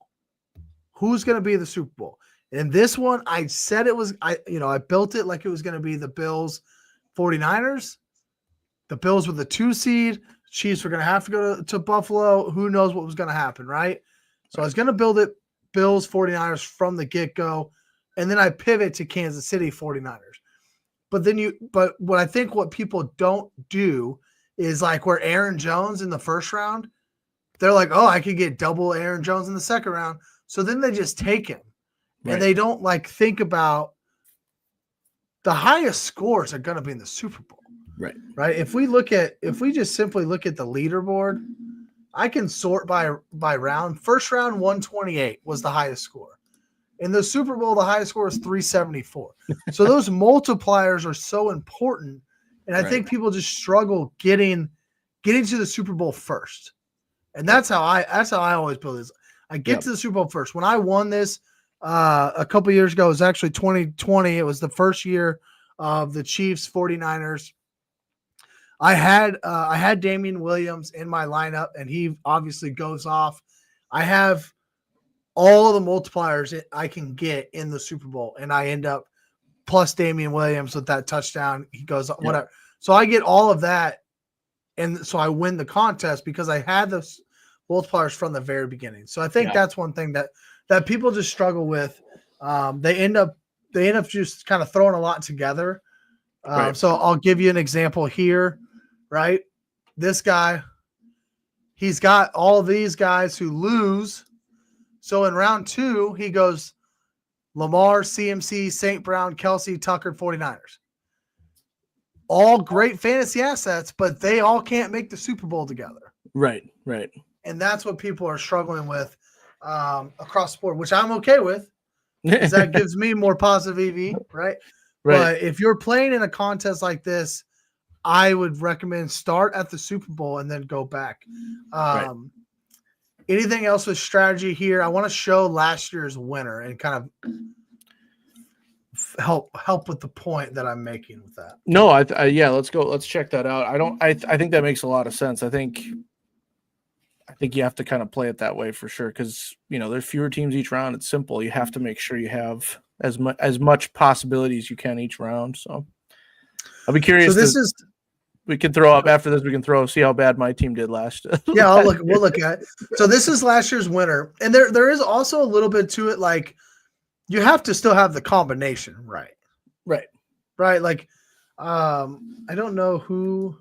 Who's going to be the Super Bowl? And this one, I said it was, I built it like it was going to be the Bills 49ers. The Bills with the 2 seed. Chiefs were going to have to go to Buffalo. Who knows what was going to happen, right? So I was going to build it Bills 49ers from the get-go. And then I pivot to Kansas City 49ers. But what people don't do is like where Aaron Jones in the first round, they're like, oh, I could get double Aaron Jones in the second round. So then they just take him. Right. And they don't like think about the highest scores are going to be in the Super Bowl. Right. Right. If we just simply look at the leaderboard, I can sort by round. First round, 128 was the highest score. In the Super Bowl, the highest score is 374. So those multipliers are so important. And I think people just struggle getting to the Super Bowl first. And that's how I always build this. I get to the Super Bowl first. When I won this a couple years ago, it was actually 2020. It was the first year of the Chiefs 49ers. I had Damian Williams in my lineup, and he obviously goes off. I have all the multipliers I can get in the Super Bowl, and I end up plus Damian Williams with that touchdown. He goes whatever. So I get all of that, and so I win the contest because I had those multipliers from the very beginning. So I think that's one thing that people just struggle with. They end up just kind of throwing a lot together. So I'll give you an example here, right? This guy, he's got all these guys who lose. So in round 2, he goes Lamar, CMC, St. Brown, Kelsey, Tucker, 49ers. All great fantasy assets, but they all can't make the Super Bowl together. Right. And that's what people are struggling with across the board, which I'm okay with because that gives me more positive EV, right? But if you're playing in a contest like this, I would recommend start at the Super Bowl and then go back. Anything else with strategy here? I want to show last year's winner and kind of help with the point that I'm making with that. No, let's go. Let's check that out. I think that makes a lot of sense. I think you have to kind of play it that way for sure because there's fewer teams each round. It's simple. You have to make sure you have as much possibility as you can each round. So I'll be curious. So we can throw up after this. We can see how bad my team did last. Yeah, we'll look at it. So this is last year's winner, and there is also a little bit to it. Like you have to still have the combination, right? Like I don't know who.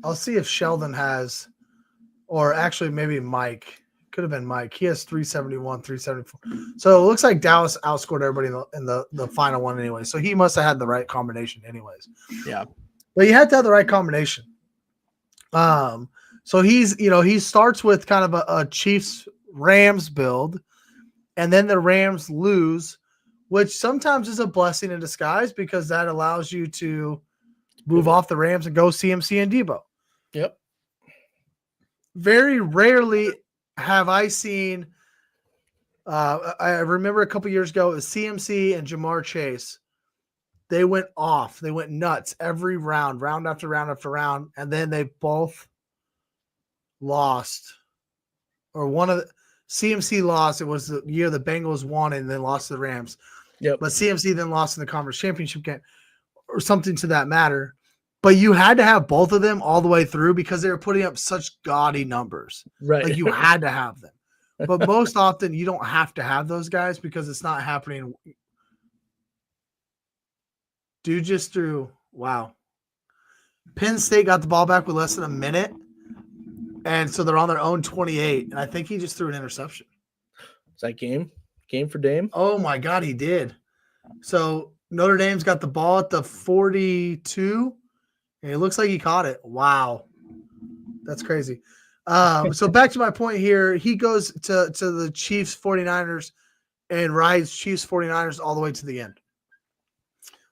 I'll see if Sheldon has, or actually maybe Mike. Could have been Mike. He has 371, 374. So it looks like Dallas outscored everybody in the final one anyway. So he must have had the right combination anyways. Yeah. But you had to have the right combination. So he starts with kind of a Chiefs-Rams build, and then the Rams lose, which sometimes is a blessing in disguise because that allows you to move off the Rams and go CMC and Debo. Yep. Very rarely have I seen I remember a couple years ago it was CMC and Jamar Chase. They went off. They went nuts every round after round after round, and then they both lost. Or one of the CMC lost. It was the year the Bengals won and then lost to the Rams. Yep. But CMC then lost in the conference championship game or something to that matter. But you had to have both of them all the way through because they were putting up such gaudy numbers. Right. Like you had to have them. But most often you don't have to have those guys because it's not happening. Dude just threw, wow. Penn State got the ball back with less than a minute. And so they're on their own 28. And I think he just threw an interception. Is that game for Dame? Oh, my God, he did. So Notre Dame's got the ball at the 42. And it looks like he caught it. Wow. That's crazy. So back to my point here. He goes to the Chiefs 49ers and rides Chiefs 49ers all the way to the end.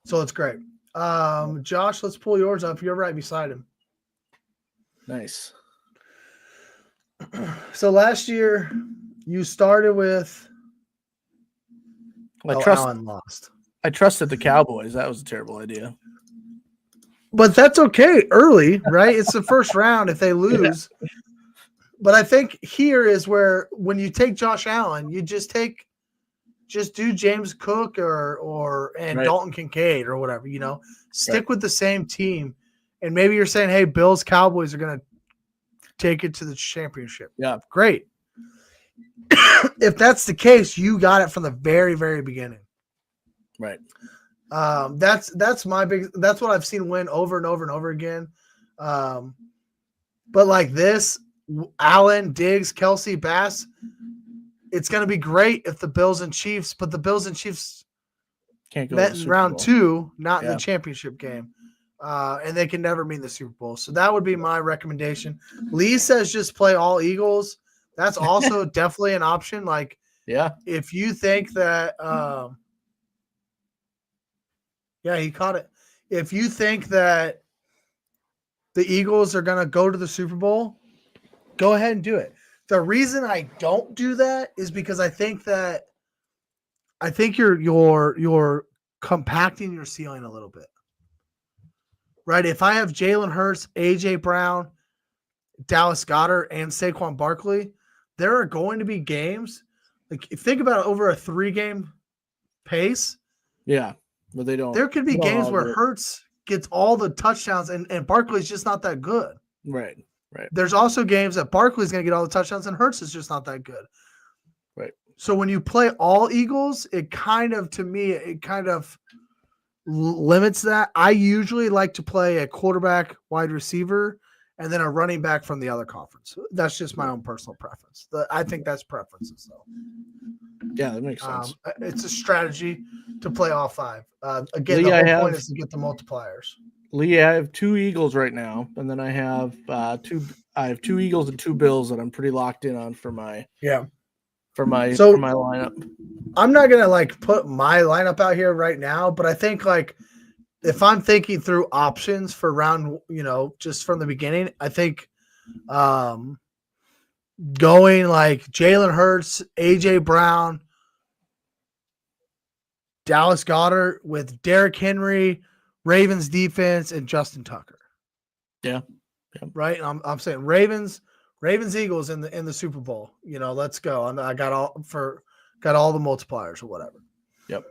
So it's great. Josh, let's pull yours up. You're right beside him. Nice. So last year you started with Allen lost. I trusted the Cowboys. That was a terrible idea. But that's okay early, right? It's the first round if they lose. Yeah. But I think here is where when you take Josh Allen, you just do James Cook or Dalton Kincaid or whatever, stick with the same team. And maybe you're saying, hey, Bills, Cowboys are going to take it to the championship. Yeah. Great. If that's the case, you got it from the very, very beginning. Right. That's what I've seen win over and over and over again. But like this, Allen, Diggs, Kelsey, Bass, it's going to be great if the Bills and Chiefs, but the Bills and Chiefs can't go met in round 2, not in the championship game. And they can never meet in the Super Bowl. So that would be my recommendation. Lee says just play all Eagles. That's also definitely an option. Like, if you think that, he caught it. If you think that the Eagles are going to go to the Super Bowl, go ahead and do it. The reason I don't do that is because I think you're compacting your ceiling a little bit. Right? If I have Jalen Hurts, AJ Brown, Dallas Goedert, and Saquon Barkley, there are going to be games. Like, think about it over a 3-game pace. Yeah. But they don't. There could be games where Hurts gets all the touchdowns and Barkley's just not that good. Right. There's also games that Barkley's going to get all the touchdowns and Hurts is just not that good. Right. So when you play all Eagles, it kind of limits that. I usually like to play a quarterback, wide receiver, and then a running back from the other conference. That's just my own personal preference. I think that's preferences, though. Yeah, that makes sense. It's a strategy to play all 5. Again, Lee, the whole point is to get the multipliers. Lee, I have 2 Eagles right now, and then I have 2 Eagles and 2 Bills that I'm pretty locked in on for my lineup. I'm not gonna put my lineup out here right now, but I think if I'm thinking through options for round, just from the beginning, I think going Jalen Hurts, AJ Brown, Dallas Goedert with Derrick Henry, Ravens defense, and Justin Tucker. Yeah. Right. And I'm saying Ravens Eagles in the Super Bowl. Let's go. I got all the multipliers or whatever. Yep.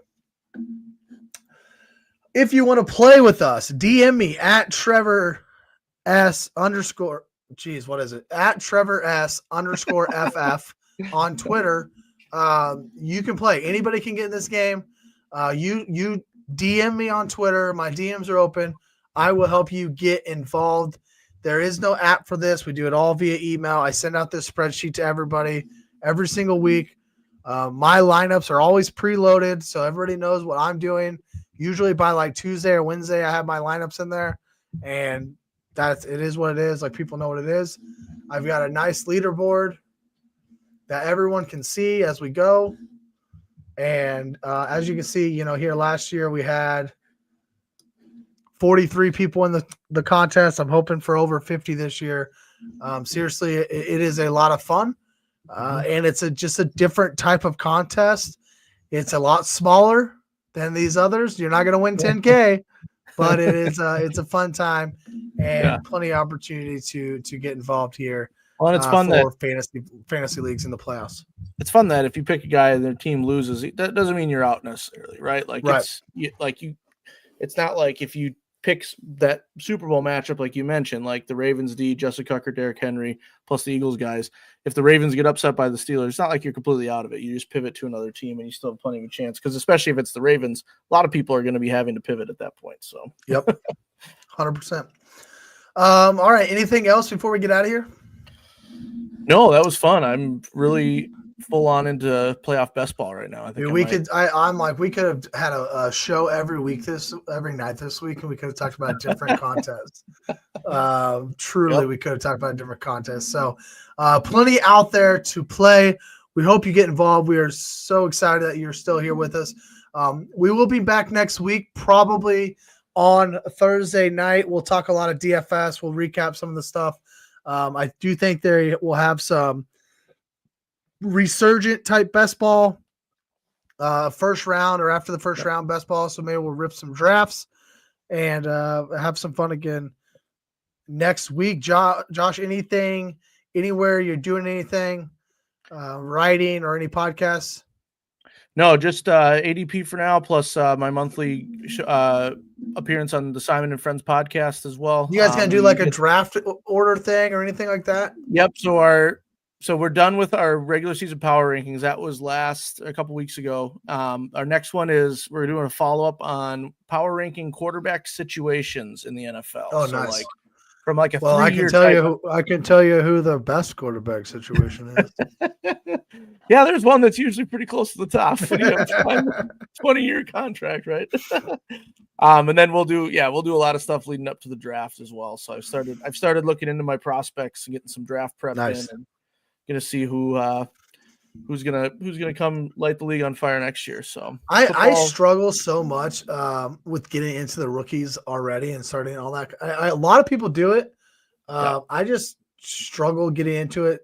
If you want to play with us, DM me at Trevor S _ geez, what is it? At Trevor S _ FF on Twitter. You can play. Anybody can get in this game. You DM me on Twitter. My DMs are open. I will help you get involved. There is no app for this. We do it all via email. I send out this spreadsheet to everybody every single week. My lineups are always preloaded, so everybody knows what I'm doing. Usually by Tuesday or Wednesday, I have my lineups in there, and it is what it is. People know what it is. I've got a nice leaderboard that everyone can see as we go. And as you can see, here last year we had 43 people in the contest. I'm hoping for over 50 this year. Seriously, it is a lot of fun. And it's just a different type of contest. It's a lot smaller than these others. You're not going to win 10K, but it's a fun time and plenty of opportunity to get involved here. Well, and it's fun for fantasy leagues in the playoffs. It's fun that if you pick a guy and their team loses, that doesn't mean you're out necessarily, right? It's not like if you pick that Super Bowl matchup, like you mentioned, like the Ravens D, Justin Tucker, Derrick Henry, plus the Eagles guys. If the Ravens get upset by the Steelers, it's not like you're completely out of it. You just pivot to another team and you still have plenty of a chance. Because especially if it's the Ravens, a lot of people are going to be having to pivot at that point. So, yep, 100%. All right. Anything else before we get out of here? No, that was fun. I'm really full on into playoff best ball right now. I think we could have had a show every night this week, and we could have talked about different contests. Truly, we could have talked about different contests. So, plenty out there to play. We hope you get involved. We are so excited that you're still here with us. We will be back next week, probably on Thursday night. We'll talk a lot of DFS. We'll recap some of the stuff. I do think they will have some resurgent type best ball first round or after the first round best ball. So maybe we'll rip some drafts and have some fun again next week. Josh, anything, anywhere you're doing anything, writing or any podcasts? No, just ADP for now, plus my monthly appearance on the Simon and Friends podcast as well. You guys gonna do like a draft order thing or anything like that? Yep. So we're done with our regular season power rankings. That was a couple weeks ago. Our next one is we're doing a follow up on power ranking quarterback situations in the NFL. Oh, so nice. From like a well, I can tell you who the best quarterback situation is. Yeah, there's one that's usually pretty close to the top. 20-year contract, right? And then we'll do a lot of stuff leading up to the draft as well. So I've started looking into my prospects and getting some draft prep in, and gonna see who's gonna come light the league on fire next year. So I struggle so much with getting into the rookies already and starting all that. A lot of people do it. I just struggle getting into it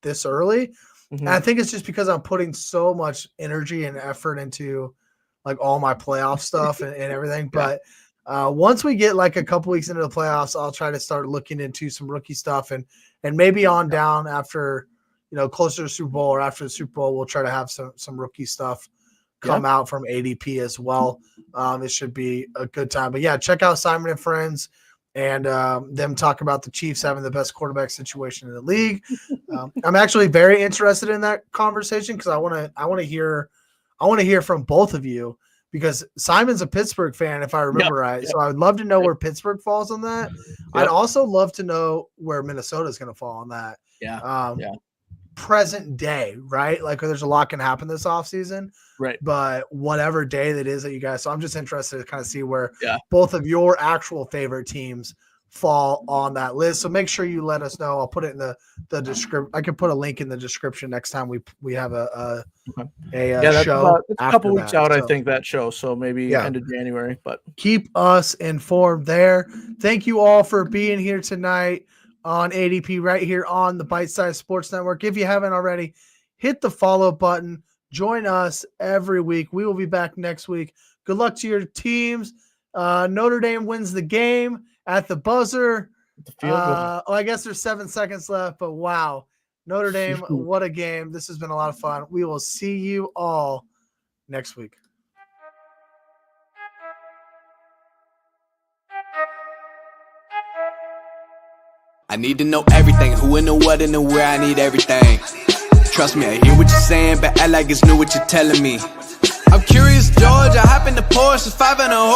this early. Mm-hmm. And I think it's just because I'm putting so much energy and effort into like all my playoff stuff and everything. But once we get like a couple weeks into the playoffs, I'll try to start looking into some rookie stuff and maybe on down after, closer to the Super Bowl or after the Super Bowl, we'll try to have some rookie stuff come out from ADP as well. It should be a good time. But yeah, check out Simon and Friends and them talk about the Chiefs having the best quarterback situation in the league. I'm actually very interested in that conversation because I want to hear from both of you because Simon's a Pittsburgh fan, if I remember right. So I would love to know where Pittsburgh falls on that. I'd also love to know where Minnesota is going to fall on that. Present day, right? Like there's a lot can happen this offseason. Right. But whatever day that is that you guys, so I'm just interested to kind of see where both of your actual favorite teams fall on that list. So make sure you let us know. I'll put it in the description. I can put a link in the description next time we have a show. It's a couple weeks out, I think, that show. So maybe end of January. But keep us informed there. Thank you all for being here tonight on ADP right here on the Bite Size Sports Network. If you haven't already, hit the follow button. Join us every week. We will be back next week. Good luck to your teams. Notre Dame wins the game at the buzzer. I guess there's 7 seconds left, but wow. Notre Dame, what a game. This has been a lot of fun. We will see you all next week. I need to know everything, who and the what and the where, I need everything. Trust me, I hear what you're saying, but act like it's new what you're telling me. I'm curious, George, I hop in the Porsche, it's 5 and a horse.